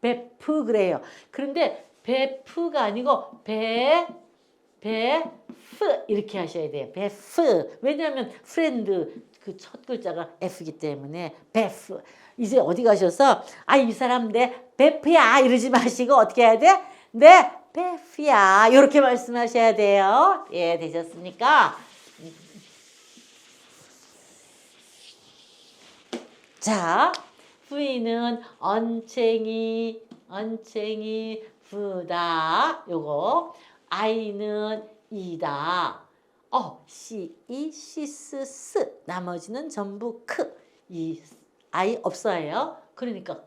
베프 그래요. 그런데 베프가 아니고 베프 이렇게 하셔야 돼요. 베프. 왜냐하면 friend 그 첫 글자가 F이기 때문에 베프. 이제 어디 가셔서 이 사람 내 베프야 이러지 마시고 어떻게 해야 돼? 네 베프야 이렇게 말씀하셔야 돼요. 예, 되셨습니까? 자, V는 언챙이 부다. 요거 I는 이다. 시스 나머지는 전부 이 I 없어요. 그러니까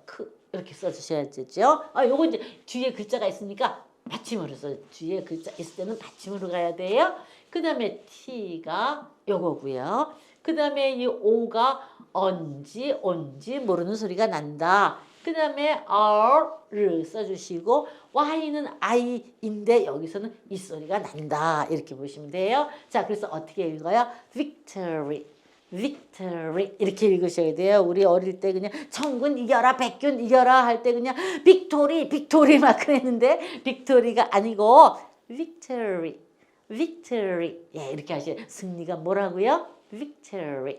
이렇게 써주셔야 되죠. 요거 이제 뒤에 글자가 있으니까 받침으로 써. 뒤에 글자 있을 때는 받침으로 가야 돼요. 그 다음에 T가 요거고요. 그 다음에 이 O가 온지 모르는 소리가 난다. 그 다음에 R를 써주시고 Y는 I인데 여기서는 이 소리가 난다. 이렇게 보시면 돼요. 자, 그래서 어떻게 읽어요? victory 이렇게 읽으셔야 돼요. 우리 어릴 때 그냥 천군 이겨라 백군 이겨라 할 때 그냥 빅토리 막 그랬는데 빅토리가 아니고 victory 예, 이렇게 하셔야 돼요. 승리가 뭐라고요? victory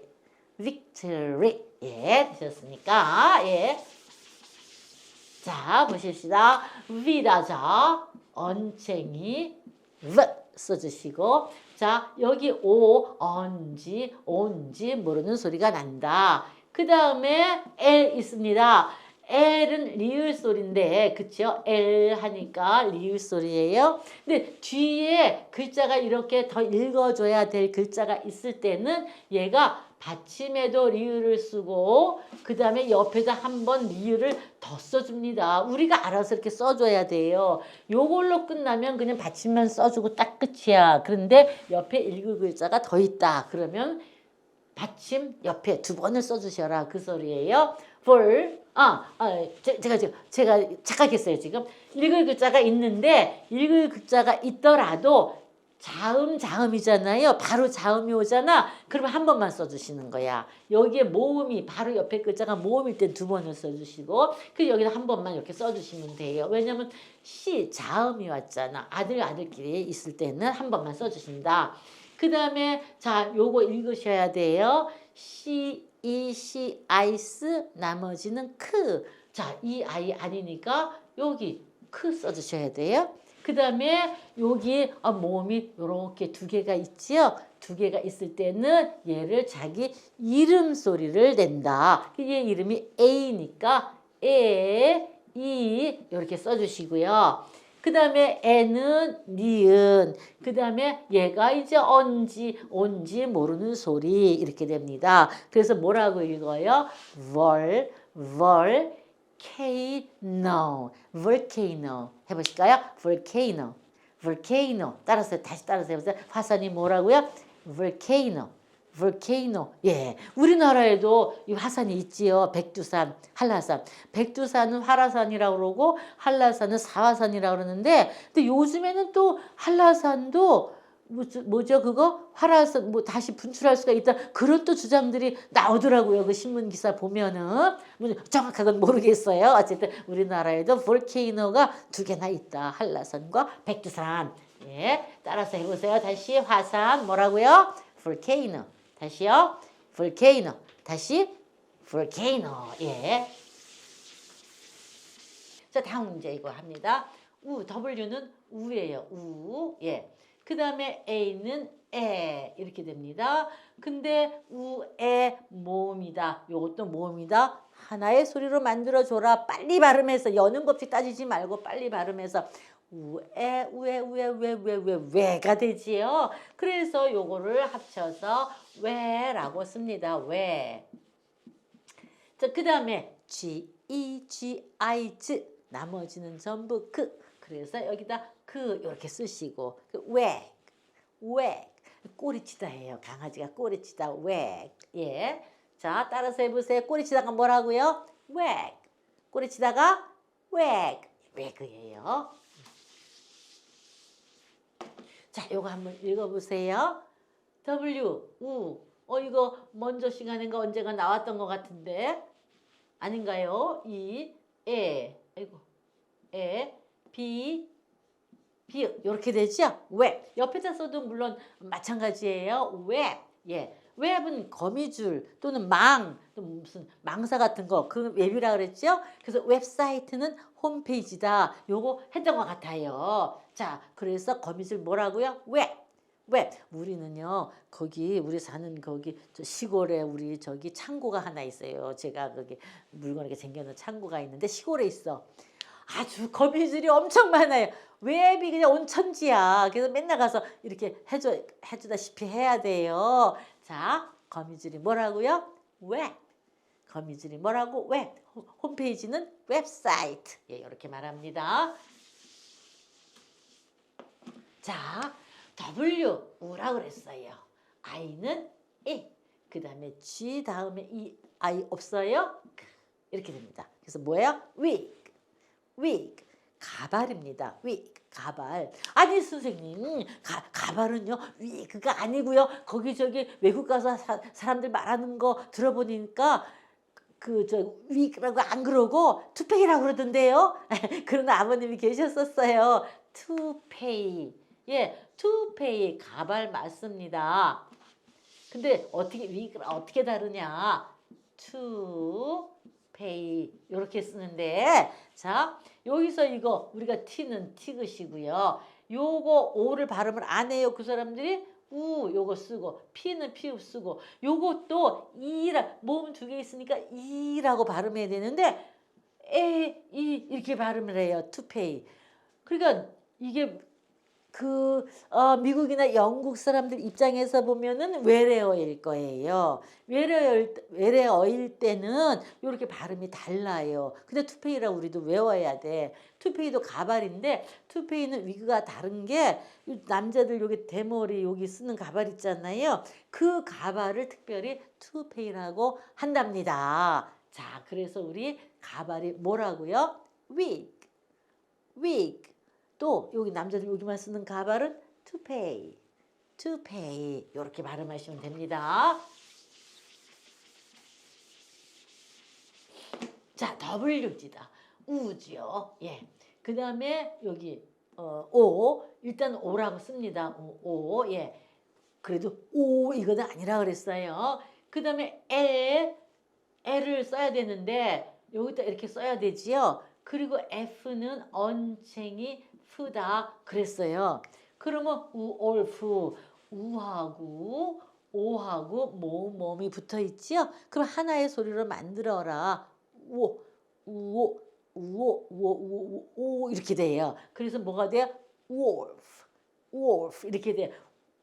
예, 되셨습니까? 예. 자, 보십시다. 위다자 언챙이 써주시고 자, 여기 온지 모르는 소리가 난다. 그 다음에 L 있습니다. L은 리을 소리인데 그쵸? L 하니까 리을 소리예요. 근데 뒤에 글자가 이렇게 더 읽어줘야 될 글자가 있을 때는 얘가 받침에도 리을을 쓰고 그 다음에 옆에다 한번 리을을 더 써줍니다. 우리가 알아서 이렇게 써줘야 돼요. 요걸로 끝나면 그냥 받침만 써주고 딱 끝이야. 그런데 옆에 읽을 글자가 더 있다. 그러면 받침 옆에 2번을 써주셔라. 그 소리예요. 제가 착각했어요. 지금 읽을 글자가 있는데 읽을 글자가 있더라도 자음이잖아요. 바로 자음이 오잖아. 그러면 한 번만 써주시는 거야. 여기에 모음이 바로 옆에 글자가 모음일 땐 두 번을 써주시고 그 여기다 한 번만 이렇게 써주시면 돼요. 왜냐면 자음이 왔잖아. 아들끼리 있을 때는 한 번만 써주신다. 그 다음에 자 요거 읽으셔야 돼요. 아이스 나머지는 크. 자 이 아이 아니니까 여기 크 써주셔야 돼요. 그 다음에 여기 모음이 이렇게 두 개가 있지요. 두 개가 있을 때는 얘를 자기 이름 소리를 낸다. 얘 이름이 A니까 이 이렇게 써주시고요. 그 다음에 애는 니은. 그 다음에 얘가 이제 온지 모르는 소리 이렇게 됩니다. 그래서 뭐라고 읽어요? volcano 해보실까요? volcano 다시 따라서 해보세요. 화산이 뭐라고요? volcano. 예, 우리나라에도 이 화산이 있지요. 백두산, 한라산. 백두산은 활화산이라고 그러고 한라산은 사화산이라고 그러는데, 근데 요즘에는 또 한라산도 뭐죠 그거 활화산 뭐 다시 분출할 수가 있다 그런 또 주장들이 나오더라고요. 그 신문 기사 보면은 정확하건 모르겠어요. 어쨌든 우리나라에도 볼케이노가 두 개나 있다. 한라산과 백두산. 예, 따라서 해보세요. 다시 화산 뭐라고요? 볼케이노. 다시요. 볼케이노. 다시 볼케이노. 예. 자 다음 문제 이거 합니다. W는 우예요. 예. 그 다음에 A는 에 이렇게 됩니다. 근데 우에 모음이다. 요것도 모음이다. 하나의 소리로 만들어줘라. 빨리 발음해서 여는 것 없이 따지지 말고 빨리 발음해서 왜가 되지요. 그래서 요거를 합쳐서 왜라고 씁니다. 왜. 자, 그 다음에 나머지는 전부 그래서 여기다 이렇게 쓰시고 꼬리치다예요. 강아지가 꼬리치다 예. 자 따라서 해보세요. 꼬리치다가 뭐라고요? 꼬리치다가 그예요. 자 요거 한번 읽어보세요. 이거 먼저 시간인가 언제가 나왔던 것 같은데 아닌가요? 이렇게 되죠? 옆에다 써도 물론 마찬가지예요. 예. 웹은 거미줄 또는 또 무슨 망사 같은 거 그 웹이라 그랬죠? 그래서 웹사이트는 홈페이지다. 요거 했던 것 같아요. 자, 그래서 거미줄 뭐라고요? 우리는요 거기 우리 사는 거기 시골에 우리 저기 창고가 하나 있어요. 제가 거기 물건 이렇게 쟁여놓은 창고가 있는데 시골에 있어. 아주 거미줄이 엄청 많아요. 웹이 그냥 온천지야. 그래서 맨날 가서 이렇게 해주다시피 해야 돼요. 자, 거미줄이 뭐라고요? 거미줄이 뭐라고? 홈페이지는 웹사이트. 예, 이렇게 말합니다. 자, 우라 그랬어요. I는 그 다음에 G 다음에 이 I 없어요? 이렇게 됩니다. 그래서 뭐예요? wig 가발입니다. 가발. 아니 선생님 가발은요 위그가 아니고요. 거기 저기 외국 가서 사람들 말하는 거 들어보니까 위그라고 안 그러고 투페이라고 그러던데요. 그런 아버님이 계셨었어요. 투페이. 예, 투페이 가발 맞습니다. 근데 위그랑 어떻게 다르냐? 투페이 이렇게 쓰는데 자 여기서 이거 우리가 T는 티귿이고요. 요거 O를 발음을 안 해요. 그 사람들이 요거 쓰고 P는 피읍 쓰고 요것도 모음 두 개 있으니까 이라고 발음해야 되는데 이렇게 발음을 해요. 투페이. 그러니까 이게 미국이나 영국 사람들 입장에서 보면은 외래어일 거예요. 외래어일 때는 이렇게 발음이 달라요. 근데 투페이라고 우리도 외워야 돼. 투페이도 가발인데 투페이는 위그가 다른 게 남자들 여기 대머리 여기 쓰는 가발 있잖아요. 그 가발을 특별히 투페이라고 한답니다. 자, 그래서 우리 가발이 뭐라고요? wig. 또 여기 남자들 여기만 쓰는 가발은 to pay, to pay 이렇게 발음하시면 됩니다. 자, WG다. 우지요. 예. 그 다음에 여기 오 일단 오라고 씁니다. 오 예. 그래도 오 이거는 아니라 그랬어요. 그 다음에 L을 써야 되는데 여기다 이렇게 써야 되지요. 그리고 F는 언챙이 프다 그랬어요. 그러면 우올프 우하고 오하고 모음이 붙어 있지요. 그럼 하나의 소리로 만들어라. 우오 우오 우오 우오 우오 이렇게 돼요. 그래서 뭐가 돼요? wolf wolf 이렇게 돼요.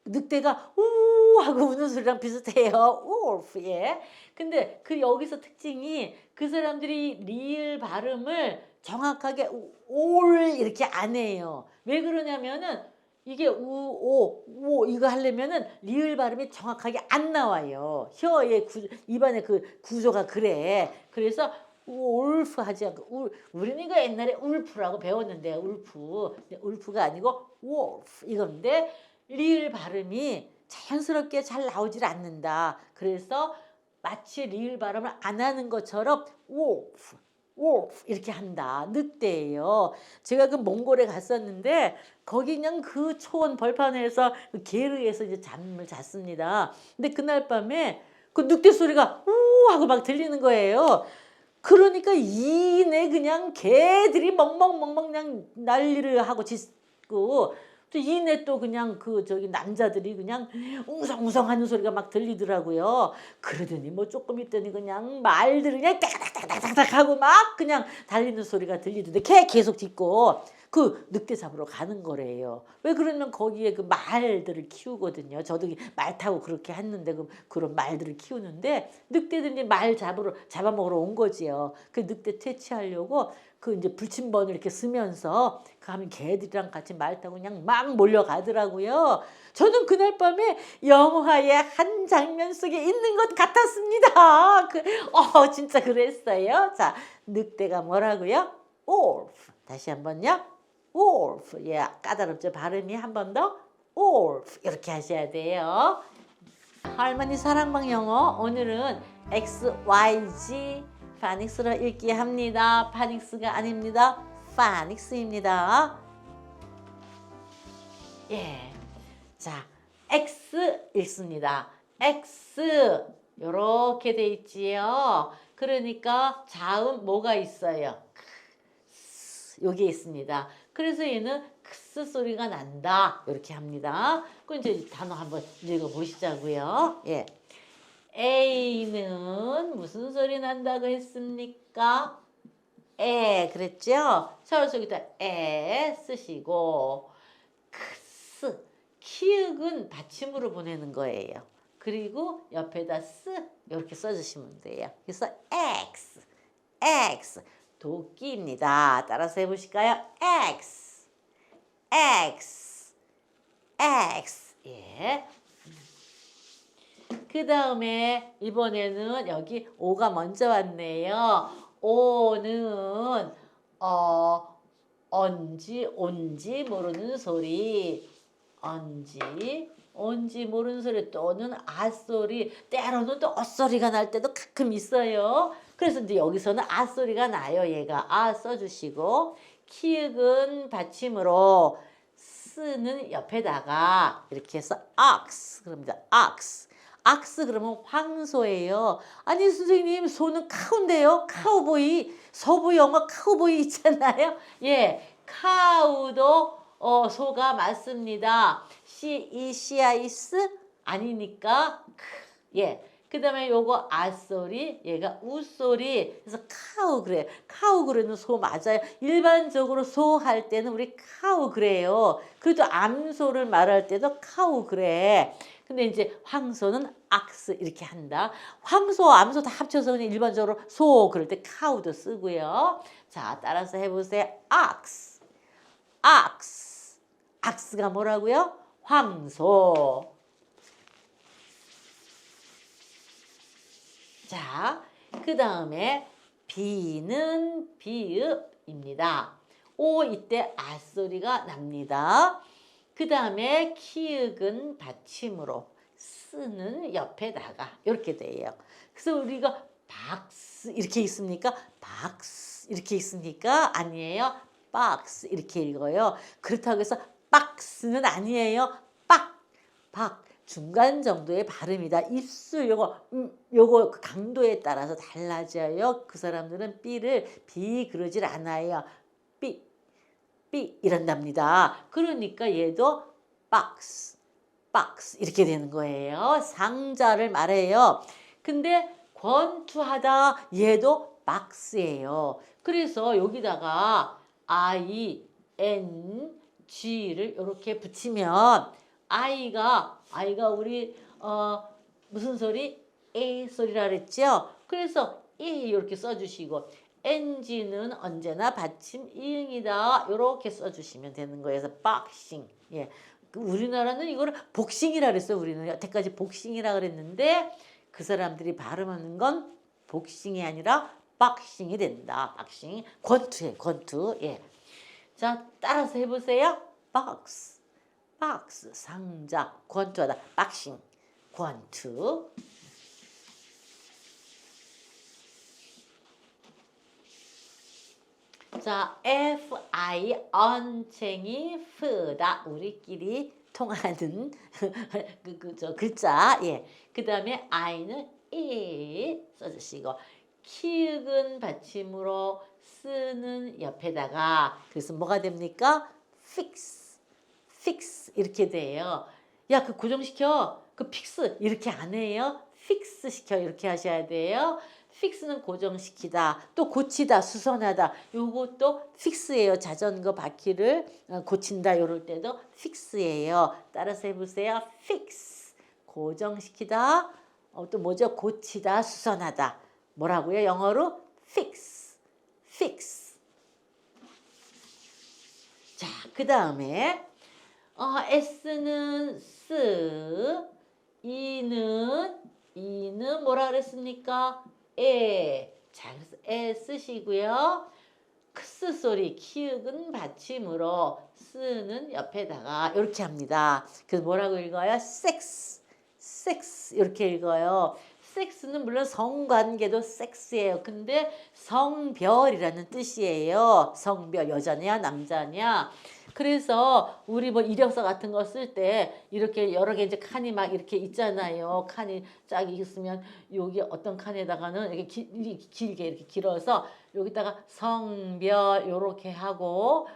늑대가 우 하고 우는 소리랑 비슷해요. wolf 예. 근데 그 여기서 특징이 그 사람들이 리을 발음을 정확하게 올 이렇게 안 해요. 왜 그러냐면은 이게 우오 이거 하려면은 리을 발음이 정확하게 안 나와요. 혀의 입안의 그 구조가 그래. 그래서 울프 하지 않고 우리는 이거 옛날에 울프라고 배웠는데 울프가 아니고 wolf 이건데 리을 발음이 자연스럽게 잘 나오질 않는다. 그래서 마치 리을 발음을 안 하는 것처럼 wolf 이렇게 한다. 늑대예요. 제가 그 몽골에 갔었는데 거기 그냥 그 초원 벌판에서 그 게르에서 이제 잠을 잤습니다. 근데 그날 밤에 그 늑대 소리가 우 하고 막 들리는 거예요. 그러니까 이내 그냥 개들이 멍멍멍멍 그냥 난리를 하고 짖고 또 이내 또 그냥 그 저기 남자들이 그냥 웅성웅성 하는 소리가 막 들리더라고요. 그러더니 뭐 조금 있더니 그냥 말들이 그냥 따닥따닥따닥 하고 막 그냥 달리는 소리가 들리던데 걔 계속 짖고 그 늑대 잡으러 가는 거래요. 왜 그러면 거기에 그 말들을 키우거든요. 저도 말 타고 그렇게 했는데 그런 말들을 키우는데 늑대들이 말 잡아먹으러 온 거지요. 그 늑대 퇴치하려고 그 이제 불침번을 이렇게 쓰면서 가면 개들이랑 같이 말 타고 그냥 막 몰려가더라고요. 저는 그날 밤에 영화의 한 장면 속에 있는 것 같았습니다. 진짜 그랬어요. 자, 늑대가 뭐라고요? wolf. 다시 한번요. wolf. 예, 까다롭죠. 발음이 한 번 더. wolf. 이렇게 하셔야 돼요. 할머니 사랑방 영어 오늘은 XYG 파닉스로 읽기 합니다. 파닉스가 아닙니다. 파닉스입니다. 예. 자, X 읽습니다. X 요렇게 돼 있지요. 그러니까 자음 뭐가 있어요? 여기 있습니다. 그래서 얘는 크스 소리가 난다. 이렇게 합니다. 그럼 이제 단어 한번 읽어보시자고요. 예. A는 무슨 소리 난다고 했습니까? 그랬죠? 자, 여기다 쓰시고 크스 키읔은 받침으로 보내는 거예요. 그리고 옆에다 이렇게 써주시면 돼요. 그래서 X 도끼입니다. 따라서 해보실까요? X 예. 그 다음에 이번에는 여기 오가 먼저 왔네요. 오는 온지 모르는 소리. 온지 모르는 소리 또는 소리 때로는 또 소리가 날 때도 가끔 있어요. 그래서 이제 여기서는 소리가 나요. 얘가 써주시고 키읔은 받침으로 스는 옆에다가 이렇게 해서 ox 그럽니다. ox 그러면 황소예요. 아니 선생님 소는 카우인데요. 카우보이 서부 영어 카우보이 있잖아요. 예, 카우도 소가 맞습니다. 시아이스 아니니까 예. 그 다음에 요거 소리 얘가 우소리 그래서 카우 그래요. 카우 그래는 소 맞아요. 일반적으로 소 할 때는 우리 카우 그래요. 그래도 암소를 말할 때도 카우 그래. 근데 이제 황소는 악스 이렇게 한다. 황소, 암소 다 합쳐서 그냥 일반적으로 소 그럴 때 카우도 쓰고요. 자, 따라서 해보세요. 악스가 뭐라고요? 황소. 자, 그 다음에 B는 비읍입니다. 오 이때 소리가 납니다. 그 다음에 키읔은 받침으로 쓰는 옆에다가 이렇게 돼요. 그래서 우리가 박스 이렇게 있습니까? 박스 이렇게 있으니까 아니에요. 박스 이렇게 읽어요. 그렇다고 해서 박스는 아니에요. 박 중간 정도의 발음이다. 입술 요거 강도에 따라서 달라져요. 그 사람들은 B를 B 그러질 않아요. B 이런답니다. 그러니까 얘도 박스 이렇게 되는 거예요. 상자를 말해요. 근데 권투하다 얘도 박스예요. 그래서 여기다가 ing를 이렇게 붙이면 아이가 우리 무슨 소리? 에 소리라 그랬죠? 그래서 이렇게 써주시고 ng는 언제나 받침 이응이다 이렇게 써주시면 되는 거예요. 그래서 박싱. 예. 우리나라는 이거를 복싱이라 그랬어요. 우리는 여태까지 복싱이라 그랬는데 그 사람들이 발음하는 건 복싱이 아니라 박싱이 된다. 박싱. 권투에 권투. 예. 자, 따라서 해보세요. 박스 상자 권투하다 박싱 권투. 자, fi 언챙이 f다. 우리끼리 통하는 저 글자. 예. 그 다음에 i는 이 써주시고 키읔은 받침으로 쓰는 옆에다가 그래서 뭐가 됩니까? fix 이렇게 돼요. 야, 그 고정시켜. 그 fix 이렇게 안 해요. fix 시켜 이렇게 하셔야 돼요. fix는 고정시키다, 또 고치다, 수선하다. 요것도 fix예요. 자전거 바퀴를 고친다 요럴 때도 fix예요. 따라서 해보세요. fix 고정시키다. 또 뭐죠? 고치다, 수선하다. 뭐라고요? 영어로 fix. 자, 그 다음에 S는 쓰, 이는 뭐라 그랬습니까? 자, 그래서 에 쓰시고요. 크스 소리, 키읔은 받침으로 쓰는 옆에다가 이렇게 합니다. 그래서 뭐라고 읽어요? 섹스 이렇게 읽어요. 섹스는 물론 성관계도 섹스예요. 근데 성별이라는 뜻이에요. 성별, 여자냐 남자냐. 그래서 우리 뭐 이력서 같은 거 쓸 때 이렇게 여러 개 이제 칸이 막 이렇게 있잖아요. 칸이 쫙 있으면 여기 어떤 칸에다가는 이렇게 길게 이렇게 길어서 여기다가 성별 요렇게 하고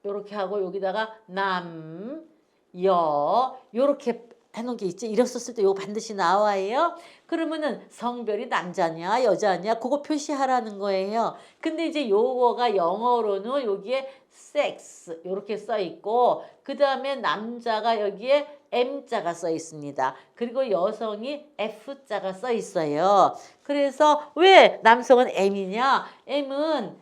여기다가 남, 여 요렇게 해놓은 게 있지. 이력서 쓸 때 이거 반드시 나와요. 그러면은 성별이 남자냐 여자냐 그거 표시하라는 거예요. 근데 이제 요거가 영어로는 여기에 sex 이렇게 써 있고 그 다음에 남자가 여기에 M자가 써 있습니다. 그리고 여성이 F자가 써 있어요. 그래서 왜 남성은 M이냐? M은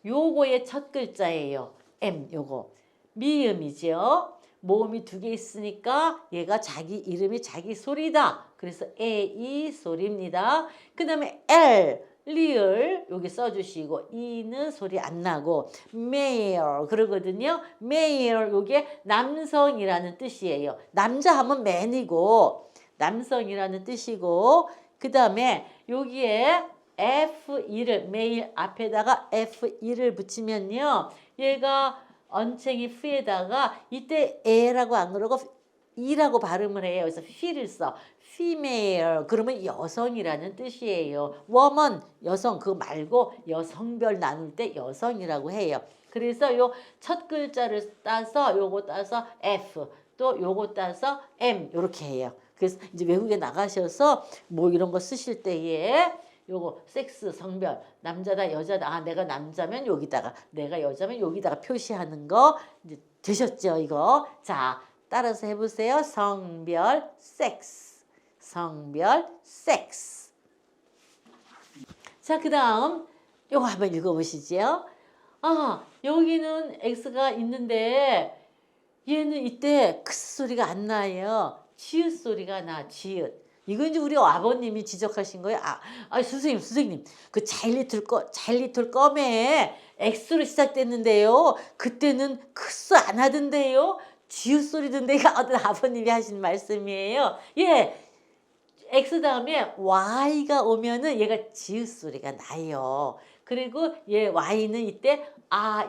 요거의 첫 글자예요. M 요거 미음이죠. 모음이 2개 있으니까 얘가 자기 이름이 자기 소리다. 그래서 이 소리입니다. 그 다음에 L 리을 여기 써주시고 이는 소리 안 나고 male 그러거든요. male 요게 남성이라는 뜻이에요. 남자 하면 man이고 남성이라는 뜻이고 그 다음에 여기에 F2를 male 앞에다가 F2를 붙이면요. 얘가 언챙이 f에다가 이때 에라고 안 그러고 이라고 발음을 해요. 그래서 fe를 써. female 그러면 여성이라는 뜻이에요. woman 여성 그거 말고 여성별 나눌 때 여성이라고 해요. 그래서 요 첫 글자를 따서 요거 따서 F 또 요거 따서 M 요렇게 해요. 그래서 이제 외국에 나가셔서 뭐 이런 거 쓰실 때에 요거 섹스 성별 남자다 여자다 내가 남자면 여기다가 내가 여자면 여기다가 표시하는 거 이제 되셨죠 이거. 자 따라서 해보세요. 성별 섹스 자 그 다음 요거 한번 읽어보시죠. 여기는 X가 있는데 얘는 이때 크스 소리가 안 나요. 지읒 소리가 나 지읒. 이거 이제 우리 아버님이 지적하신 거예요. 선생님, 그 자일리톨 껌에 X로 시작됐는데요. 그때는 크스 안 하던데요. 지읒 소리 듣는데 이거 어떤 아버님이 하신 말씀이에요. 예. X 다음에 Y가 오면은 얘가 지읒 소리가 나요. 그리고 얘 Y는 이때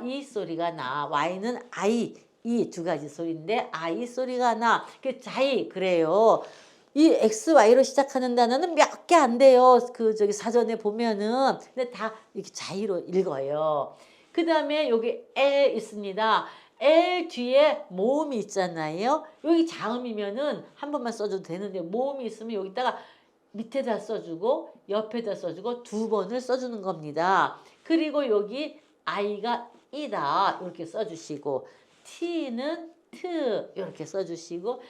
이 소리가 나. Y는 I, 이 두 가지 소리인데 I 소리가 나. 그 자이 그래요. 이 X, Y로 시작하는 단어는 몇 개 안 돼요. 그 저기 사전에 보면은. 근데 다 이렇게 자이로 읽어요. 그 다음에 여기 L 있습니다. L 뒤에 모음이 있잖아요. 여기 자음이면은 한 번만 써줘도 되는데 모음이 있으면 여기다가 밑에다 써주고 옆에다 써주고 두 번을 써주는 겁니다. 그리고 여기 I가 이다 이렇게 써주시고 T는 트 이렇게 써주시고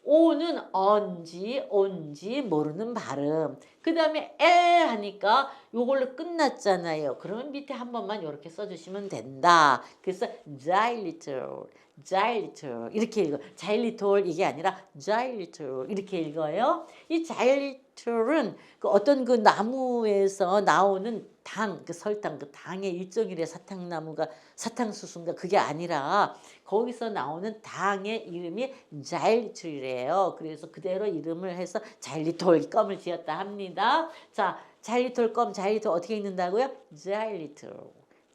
O는 언지, 온지 모르는 발음. 그 다음에 L 하니까 요걸로 끝났잖아요. 그러면 밑에 한 번만 이렇게 써주시면 된다. 그래서 xylitol, xylitol 이렇게 읽어. xylitol 이게 아니라 xylitol 이렇게 읽어요. 이 xylitol은 그 어떤 그 나무에서 나오는 당, 그 설탕, 그 당의 일종이래. 사탕나무가 사탕수수인가 그게 아니라 거기서 나오는 당의 이름이 자일리톨이래요. 그래서 그대로 이름을 해서 자일리톨 껌을 지었다 합니다. 자, 자일리톨 껌, 자일리톨 어떻게 읽는다고요? 자일리톨,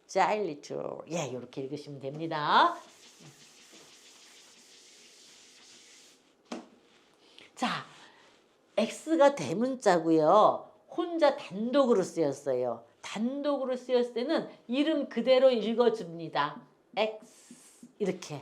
자일리톨. 예, 이렇게 읽으시면 됩니다. 자, X가 대문자고요. 혼자 단독으로 쓰였어요. 단독으로 쓰였을 때는 이름 그대로 읽어줍니다. X 이렇게.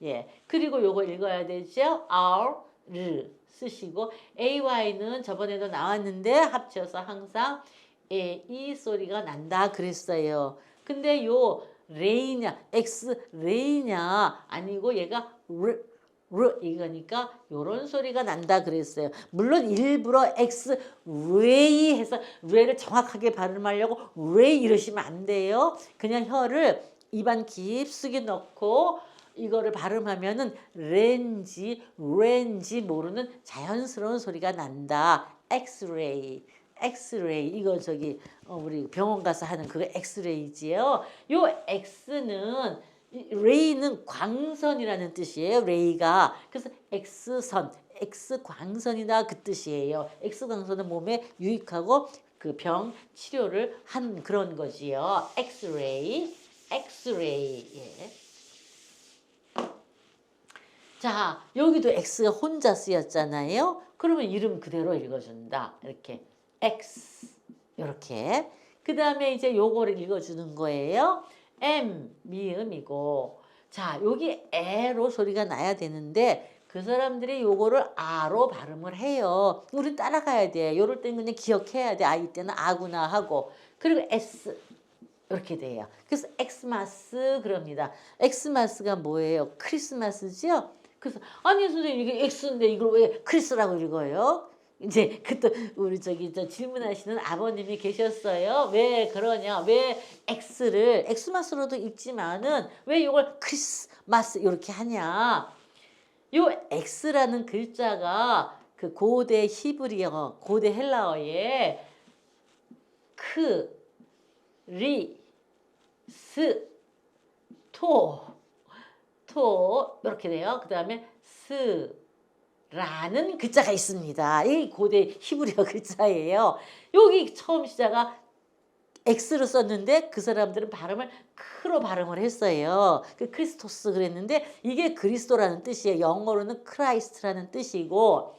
예. 그리고 요거 읽어야 되죠. R, 르 쓰시고 AY는 저번에도 나왔는데 합쳐서 항상 이 소리가 난다 그랬어요. 근데 요 레이냐, X 레이냐 아니고 얘가 르 이거니까 요런 소리가 난다 그랬어요. 물론 일부러 X 레이 해서 레를 정확하게 발음하려고 레이 이러시면 안 돼요. 그냥 혀를 입안 깊숙이 넣고 이거를 발음하면은 렌지 모르는 자연스러운 소리가 난다. 엑스레이 엑스레이 이거 저기 우리 병원 가서 하는 그거 엑스레이지요. 요 X는 레이는 광선이라는 뜻이에요. 레이가 그래서 X선 X광선이다 그 뜻이에요. X광선은 몸에 유익하고 그 병 치료를 한 그런 거지요. 엑스레이 예. 자, 여기도 X가 혼자 쓰였잖아요. 그러면 이름 그대로 읽어준다. 이렇게 X 이렇게. 그 다음에 이제 요거를 읽어주는 거예요. M 미음이고 자 여기 에로 소리가 나야 되는데 그 사람들이 요거를 아로 발음을 해요. 우린 따라가야 돼. 요럴 땐 그냥 기억해야 돼. 이때는 아구나 하고 그리고 S 이렇게 돼요. 그래서 엑스마스 그럽니다. 엑스마스가 뭐예요? 크리스마스죠? 그래서 아니 선생님 이게 X인데 이걸 왜 크리스라고 읽어요? 이제 그때 우리 저기 저 질문하시는 아버님이 계셨어요. 왜 그러냐? 왜 X를 엑스마스로도 읽지만은 왜 이걸 크리스마스 이렇게 하냐? 요 X라는 글자가 그 고대 히브리어, 고대 헬라어에 리, 스, 토 이렇게 돼요. 그 다음에 스라는 글자가 있습니다. 이 고대 히브리어 글자예요. 여기 처음 시작가 X로 썼는데 그 사람들은 발음을 크로 발음을 했어요. 그 크리스토스 그랬는데 이게 그리스도라는 뜻이에요. 영어로는 크라이스트라는 뜻이고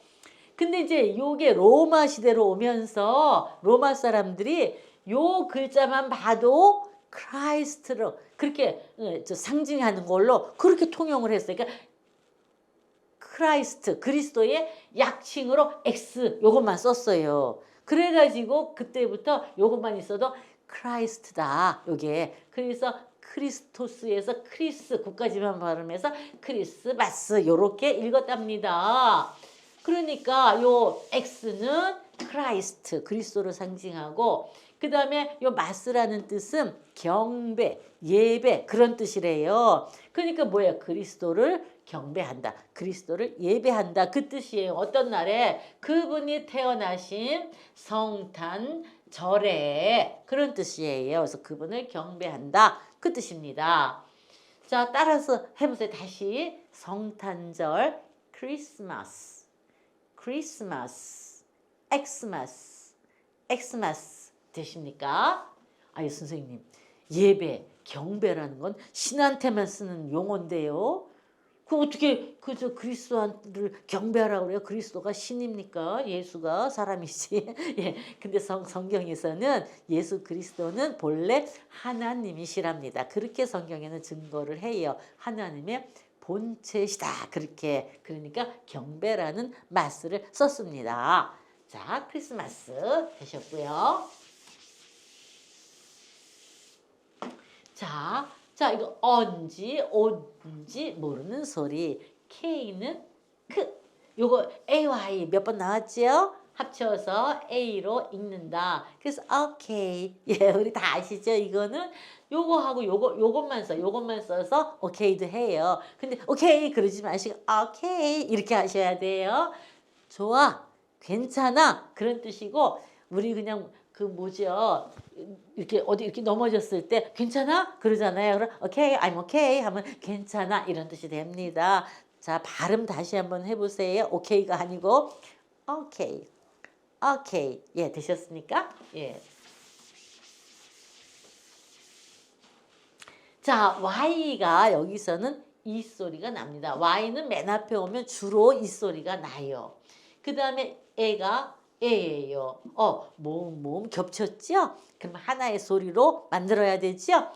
근데 이제 요게 로마 시대로 오면서 로마 사람들이 요 글자만 봐도 크라이스트로 그렇게 상징하는 걸로 그렇게 통용을 했어요. 그러니까 크라이스트 그리스도의 약칭으로 X 요것만 썼어요. 그래가지고 그때부터 요것만 있어도 크라이스트다 요게. 그래서 크리스토스에서 크리스 국까지만 발음해서 크리스마스 요렇게 읽었답니다. 그러니까 요 X는 크라이스트 그리스도를 상징하고 그 다음에 요 마스라는 뜻은 경배, 예배 그런 뜻이래요. 그러니까 뭐예요? 그리스도를 경배한다. 그리스도를 예배한다. 그 뜻이에요. 어떤 날에 그분이 태어나신 성탄 절에 그런 뜻이에요. 그래서 그분을 경배한다. 그 뜻입니다. 자, 따라서 해보세요. 다시 성탄절 크리스마스, 크리스마스, 엑스마스, 엑스마스 되십니까? 아유 선생님, 예배, 경배라는 건 신한테만 쓰는 용어인데요. 그 어떻게 그저 그리스도를 경배하라고 그래요? 그리스도가 신입니까? 예수가 사람이지. 예. 근데 성경에서는 예수 그리스도는 본래 하나님이시랍니다. 그렇게 성경에는 증거를 해요. 하나님의 본체시다. 그렇게. 그러니까 경배라는 말을 썼습니다. 자, 크리스마스 되셨고요. 자, 이거 언지, 온지 모르는 소리. K는 크. 요거 A와 I 몇 번 나왔죠? 합쳐서 A로 읽는다. 그래서 오케이. 예, 우리 다 아시죠? 이거는 요거하고 요것만 써서 오케이도 해요. 근데 오케이 그러지 마시고 오케이 이렇게 하셔야 돼요. 좋아. 괜찮아. 그런 뜻이고 우리 그냥 그 뭐죠? 이렇게 어디 이렇게 넘어졌을 때 괜찮아? 그러잖아요. 그럼 오케이, I'm okay 하면 괜찮아 이런 뜻이 됩니다. 자, 발음 다시 한번 해보세요. 오케이가 아니고 오케이, 오케이. 예, 되셨습니까? 예. 자, Y가 여기서는 이 소리가 납니다. Y는 맨 앞에 오면 주로 이 소리가 나요. 그 다음에 애가 애예요. 모음 겹쳤죠? 그럼 하나의 소리로 만들어야 되죠?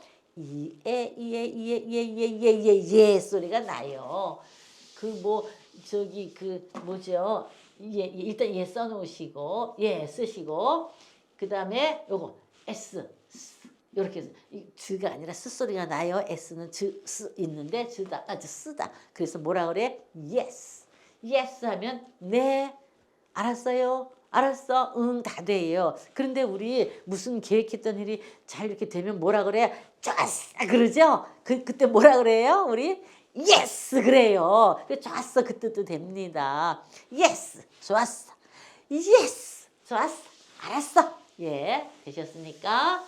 예 소리가 나요. 그 뭐 저기 그 뭐죠? 일단 예 써놓으시고 예 쓰시고 그 다음에 요거 S 이렇게 해서 즈가 아니라 스 소리가 나요. S는 즈 있는데 즈다 쓰다. 그래서 뭐라 그래? Yes. Yes 하면 네. 알았어요. 알았어. 응, 다 돼요. 그런데 우리 무슨 계획했던 일이 잘 이렇게 되면 뭐라 그래? 좋았어. 그러죠? 그때 뭐라 그래요? 우리 yes 그래요. 좋았어. 그 뜻도 됩니다. yes. 좋았어. yes. 좋았어. 알았어. 예. 되셨습니까?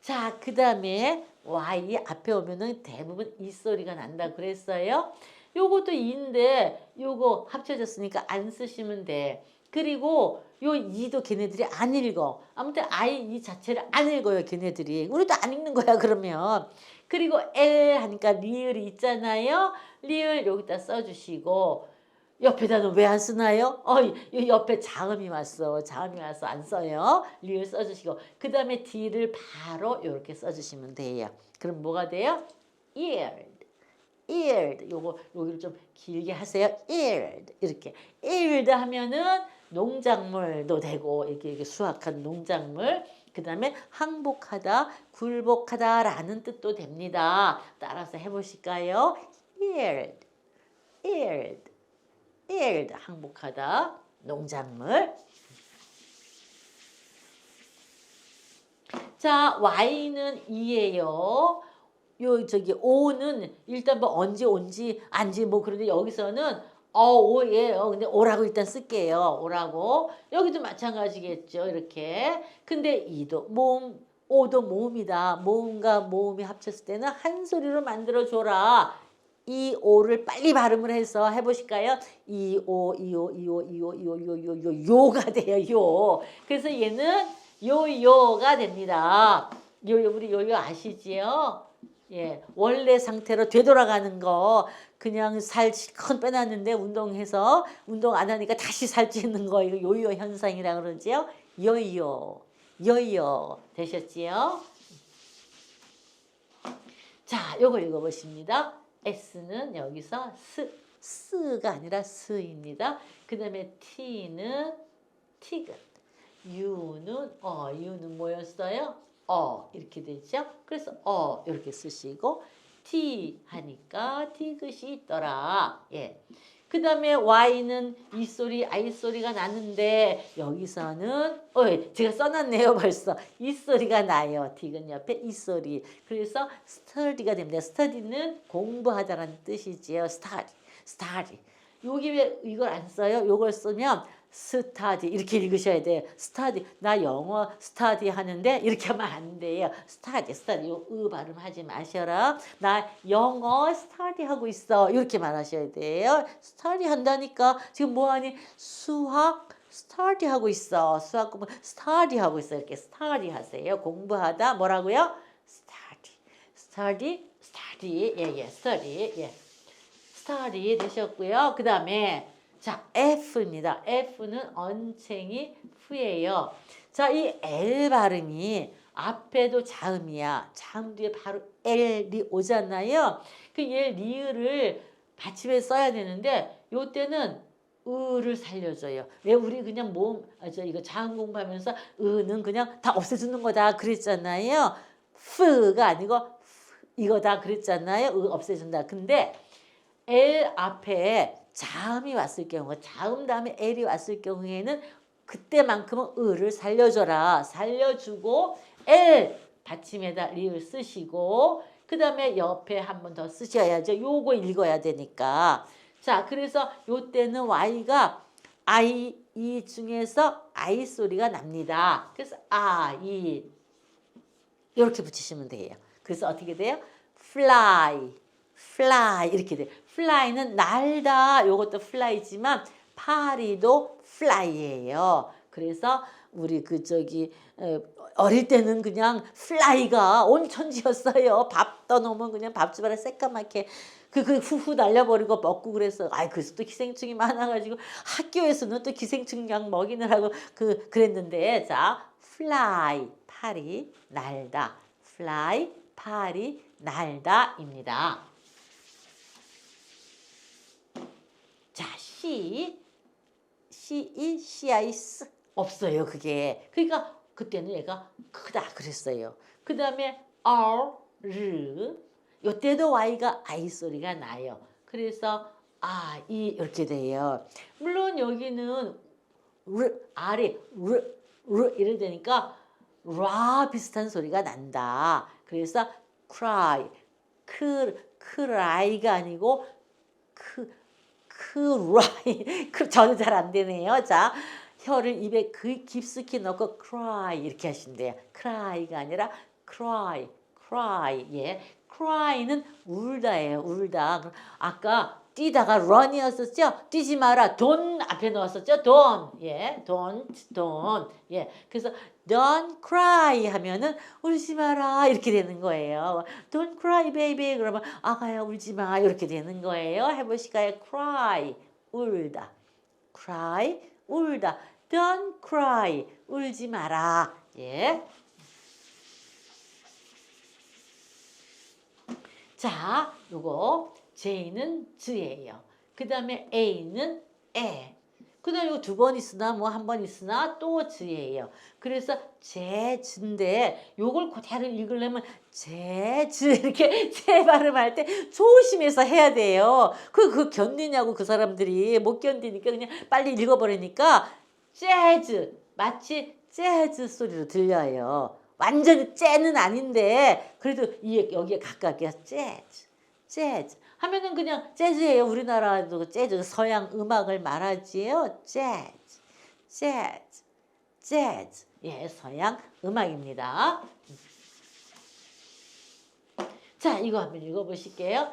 자, 그 다음에 Y 앞에 오면은 대부분 이 소리가 난다 그랬어요. 요것도 이인데 요거 합쳐졌으니까 안 쓰시면 돼. 그리고 요 이도 걔네들이 안 읽어. 아무튼 I 이 자체를 안 읽어요 걔네들이. 우리도 안 읽는 거야 그러면. 그리고 L 하니까 리을이 있잖아요. 리을 여기다 써주시고 옆에다는 왜 안 쓰나요? 이 옆에 자음이 왔어. 자음이 와서 안 써요. 리을 써주시고 그 다음에 D를 바로 이렇게 써주시면 돼요. 그럼 뭐가 돼요? eared. eared. 여기를 좀 길게 하세요. eared. 이렇게. eared 하면은 농작물도 되고 이렇게 수확한 농작물. 그 다음에 항복하다, 굴복하다라는 뜻도 됩니다. 따라서 해보실까요? eared. eared. eared. 항복하다, 농작물. 자, Y는 2예요. 저기 O는 일단 뭐 언제 온지 안지 뭐 그런데 여기서는 오예요. 근데 오라고 일단 쓸게요. 오라고. 여기도 마찬가지겠죠. 이렇게. 근데 이도 모음, 오도 모음이다. 모음과 모음이 합쳤을 때는 한 소리로 만들어 줘라. 이 오를 빨리 발음을 해서 해보실까요? 이오 요가 돼요. 요. 그래서 얘는 요요가 됩니다. 우리 요요 아시지요? 예, 원래 상태로 되돌아가는 거 그냥 살 실컷 빼놨는데 운동해서 운동 안 하니까 다시 살찌는 거 이거 요요 현상이라 그러지요. 요요 되셨지요? 자, 요거 읽어보십니다. S는 여기서 스가 아니라 스입니다. 그 다음에 T는 티귿. U는 뭐였어요? 이렇게 되죠. 그래서 이렇게 쓰시고 T 하니까 티귿이 있더라. 예. 그 다음에 Y는 이 소리, I 소리가 나는데 여기서는 제가 써놨네요 벌써. 이 소리가 나요. 티귿 옆에 이 소리. 그래서 study가 됩니다. study는 공부하다라는 뜻이지요. study. 여기 왜 이걸 안 써요? 이걸 쓰면 스타디 이렇게 읽으셔야 돼요. 스타디 나 영어 스타디 하는데 이렇게 하면 안 돼요. 스타디 요으 발음하지 마셔라. 나 영어 스타디 하고 있어. 이렇게 말하셔야 돼요. 스타디 한다니까 지금 뭐하니? 수학 스타디 하고 있어. 수학 공부 스타디 하고 있어. 이렇게 스타디 하세요. 공부하다 뭐라고요? 스타디 예 스타디 예 스타디 되셨고요. 그 다음에 자, F입니다. F는 언챙이 후예요. 자, 이 L 발음이 앞에도 자음이야. 자음 뒤에 바로 L이 오잖아요. 그 얘 리을을 받침에 써야 되는데 요때는 으를 살려줘요. 왜 우리 그냥 이거 자음 공부하면서 으는 그냥 다 없애주는 거다 그랬잖아요. 프가 아니고 이거다 그랬잖아요. 으 없애준다. 근데 L 앞에 자음이 왔을 경우, 자음 다음에 L이 왔을 경우에는 그때만큼은 을을 살려줘라. 살려주고 L 받침에다 리을 쓰시고 그 다음에 옆에 한 번 더 쓰셔야죠. 요거 읽어야 되니까. 자, 그래서 요때는 Y가 I, 이 중에서 I 소리가 납니다. 그래서 I 이렇게 붙이시면 돼요. 그래서 어떻게 돼요? fly 이렇게 돼요. fly는 날다. 요것도 fly지만 파리도 fly예요. 그래서 우리 어릴 때는 그냥 fly가 온 천지였어요. 밥 떠놓으면 그냥 밥집안에 새까맣게 후후 날려버리고 먹고 그랬어. 그래서 또 기생충이 많아가지고 학교에서는 또 기생충 약 먹이느라고 그랬는데 자 fly 파리 날다 fly 파리 날다입니다. 자, CIS 없어요, 그게. 그러니까 그때는 얘가 크다 그랬어요. 그 다음에 R, 요때도 Y가 I 소리가 나요. 그래서 I 이렇게 돼요. 물론 여기는 R이 이래 되니까 라 비슷한 소리가 난다. 그래서 cry, cry가 아니고 cry. 저는 잘 안 되네요. 자, 혀를 입에 깊숙이 넣고 cry 이렇게 하신대요. cry가 아니라 cry. 예, cry는 울다예요. 울다. 아까 뛰다가 run이었었죠? 뛰지 마라. don't 앞에 넣었었죠? don't. 예, don't. 예, 그래서 don't cry 하면은 울지 마라 이렇게 되는 거예요. don't cry baby 그러면 아가야 울지 마 이렇게 되는 거예요. 해보실까요? cry 울다. cry 울다. don't cry 울지 마라. 예. 자, 요거 J는 Z예요. 그 다음에 A는 에. 그 다음에 이거 두 번 있으나 뭐 한 번 있으나 또 Z예요. 그래서 재즈인데 요걸 그대로 읽으려면 재즈 이렇게 재 발음할 때 조심해서 해야 돼요. 그 견디냐고 그 사람들이 못 견디니까 그냥 빨리 읽어버리니까 재즈 마치 재즈 소리로 들려요. 완전히 째는 아닌데 그래도 여기에 가깝게 재즈 하면은 그냥 재즈예요. 우리나라도 재즈 서양 음악을 말하지요. 재즈 예 서양 음악입니다. 자 이거 한번 읽어보실게요.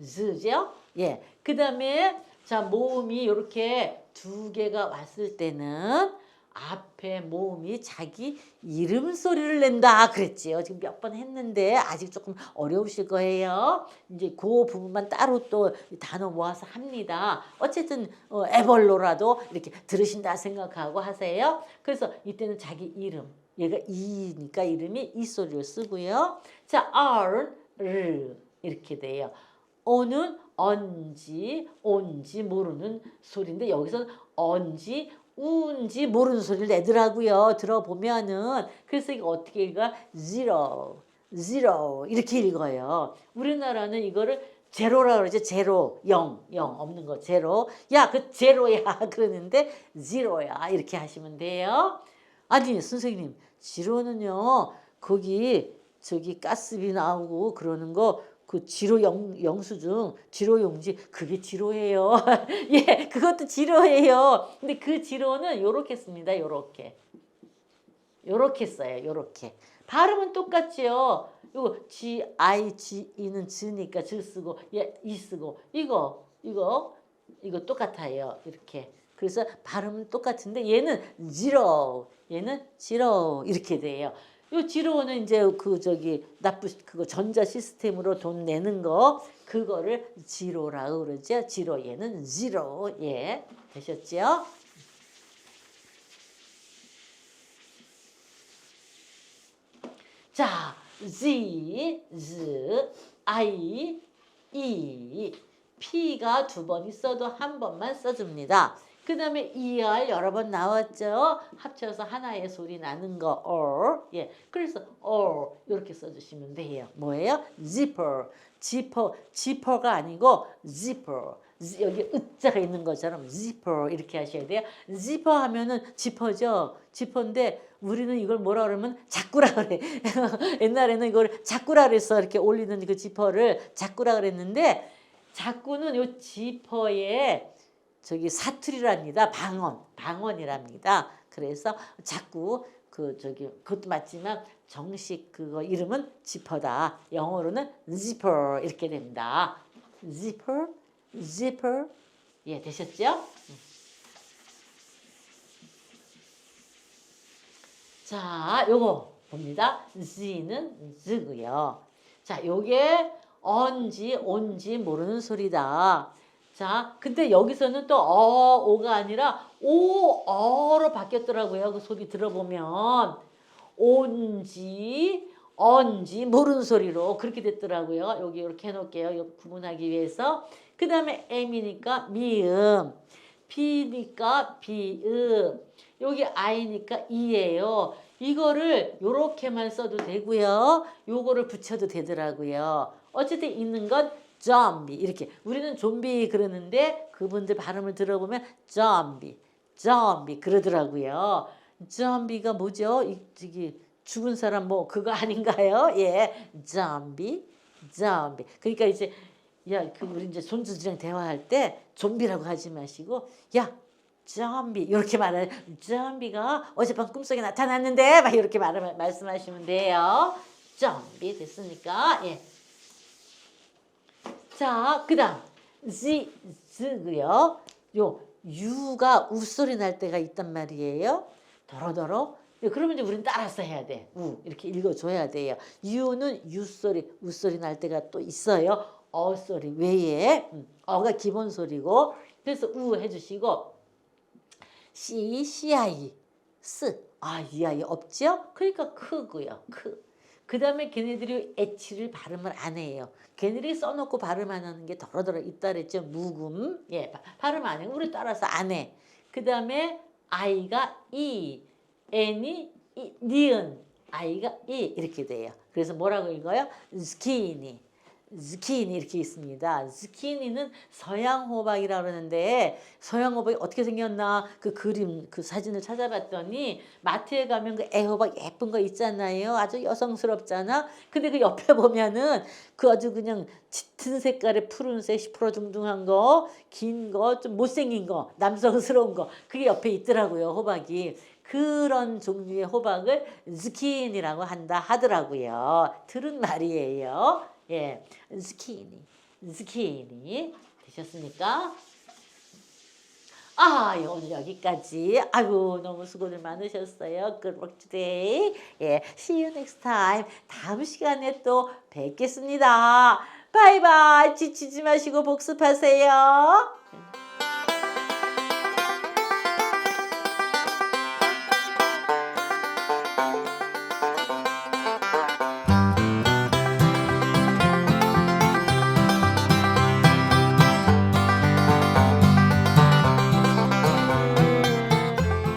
Z죠. 예. 그 다음에 자 모음이 이렇게 두 개가 왔을 때는 앞에 모음이 자기 이름 소리를 낸다 그랬지요. 지금 몇 번 했는데 아직 조금 어려우실 거예요. 이제 그 부분만 따로 또 단어 모아서 합니다. 어쨌든 애벌로라도 이렇게 들으신다 생각하고 하세요. 그래서 이때는 자기 이름, 얘가 이니까 이름이 이 소리를 쓰고요. 자, R 이렇게 돼요. 어는 언지, 온지 모르는 소리인데 여기서는 언지, 운지 모르는 소리를 내더라고요. 들어보면은. 그래서 이거 어떻게 읽어? zero 이렇게 읽어요. 우리나라는 이거를 제로라 그러죠. 제로, 영 없는 거 제로. 야, 그 제로야 그러는데 zero야 이렇게 하시면 돼요. 아니 선생님, 제로는요 거기 가스비 나오고 그러는 거 그 지로 영수증, 지로용지 그게 지로예요. 예, 그것도 지로예요. 근데 그 지로는 요렇게 씁니다. 요렇게 써요. 요렇게. 발음은 똑같지요. 요거 G, I, G, E는 즈니까 즈 쓰고 예, 이 쓰고 이거 똑같아요. 이렇게. 그래서 발음은 똑같은데 얘는 지로, 얘는 지로 이렇게 돼요. 요 지로는 이제 그 그거 전자 시스템으로 돈 내는 거 그거를 지로라고 그러죠. 지로 얘는 지로. 예. 되셨죠? 자, Z, Z, I, E, P가 두 번 있어도 한 번만 써줍니다. 그 다음에 ER 여러 번 나왔죠? 합쳐서 하나의 소리 나는 거 or. 예, 그래서 or 이렇게 써주시면 돼요. 뭐예요? zipper. 지퍼가 아니고 zipper. 여기 으자가 있는 것처럼 zipper 이렇게 하셔야 돼요. zipper 하면은 지퍼죠. 지퍼인데 우리는 이걸 뭐라 그러면 자꾸라 그래. 옛날에는 이걸 자꾸라 그랬어. 이렇게 올리는 그 지퍼를 자꾸라 그랬는데 자꾸는 요 지퍼에 사투리랍니다. 방언이랍니다. 그래서 자꾸 그것도 맞지만 정식 그거 이름은 지퍼다. 영어로는 zipper 이렇게 됩니다. zipper. 예, 되셨죠? 자, 요거 봅니다. Z는 Z고요. 자, 요게 온지 모르는 소리다. 자, 근데 여기서는 또 오가 아니라 어로 바뀌었더라고요. 그 소리 들어보면 온지 모르는 소리로 그렇게 됐더라고요. 여기 이렇게 해놓을게요. 여기 구분하기 위해서. 그 다음에 M이니까 미음, B니까 비음, 여기 I니까 이예요. 이거를 요렇게만 써도 되고요. 요거를 붙여도 되더라고요. 어쨌든 있는 건 좀비 이렇게. 우리는 좀비 그러는데 그분들 발음을 들어보면 좀비 그러더라고요. 좀비가 뭐죠? 죽은 사람 뭐 그거 아닌가요? 예, 좀비. 그러니까 이제 우리 이제 손주들이랑 대화할 때 좀비라고 하지 마시고 좀비 이렇게 말해요. 좀비가 어젯밤 꿈속에 나타났는데 막 이렇게 말씀하시면 돼요. 좀비 됐습니까? 예. 자, 그다음 Z고요. 요 U가 우소리 날 때가 있단 말이에요. 더러더러. 그러면 이제 우리는 따라서 해야 돼. 이렇게 읽어줘야 돼요. U는 우소리 날 때가 또 있어요. 어소리 외에 어가 기본 소리고 그래서 우 해주시고 CI 이 아이 없죠? 그러니까 크고요. 그 다음에 걔네들이 H를 발음을 안 해요. 걔네들이 써놓고 발음 안 하는 게 더러더러 있다 그랬죠. 묵음. 예, 발음 안 해. 우리 따라서 안 해. 그 다음에 I가 E, N이 니은, I가 E 이렇게 돼요. 그래서 뭐라고 읽어요? 스키니 이렇게 있습니다. 스키니는 서양 호박이라고 그러는데 서양 호박이 어떻게 생겼나 그 그림 그 사진을 찾아봤더니 마트에 가면 그 애호박 예쁜 거 있잖아요. 아주 여성스럽잖아. 근데 그 옆에 보면은 그 아주 그냥 짙은 색깔의 푸른색 시퍼러둥둥한 거, 긴 거, 좀 못생긴 거, 남성스러운 거 그게 옆에 있더라고요. 호박이. 그런 종류의 호박을 스키니라고 한다 하더라고요. 들은 말이에요. 예, 스키니 되셨습니까? 오늘 여기까지. 아이고 너무 수고들 많으셨어요. Good work today. 예, see you next time. 다음 시간에 또 뵙겠습니다. 바이바이. 지치지 마시고 복습하세요.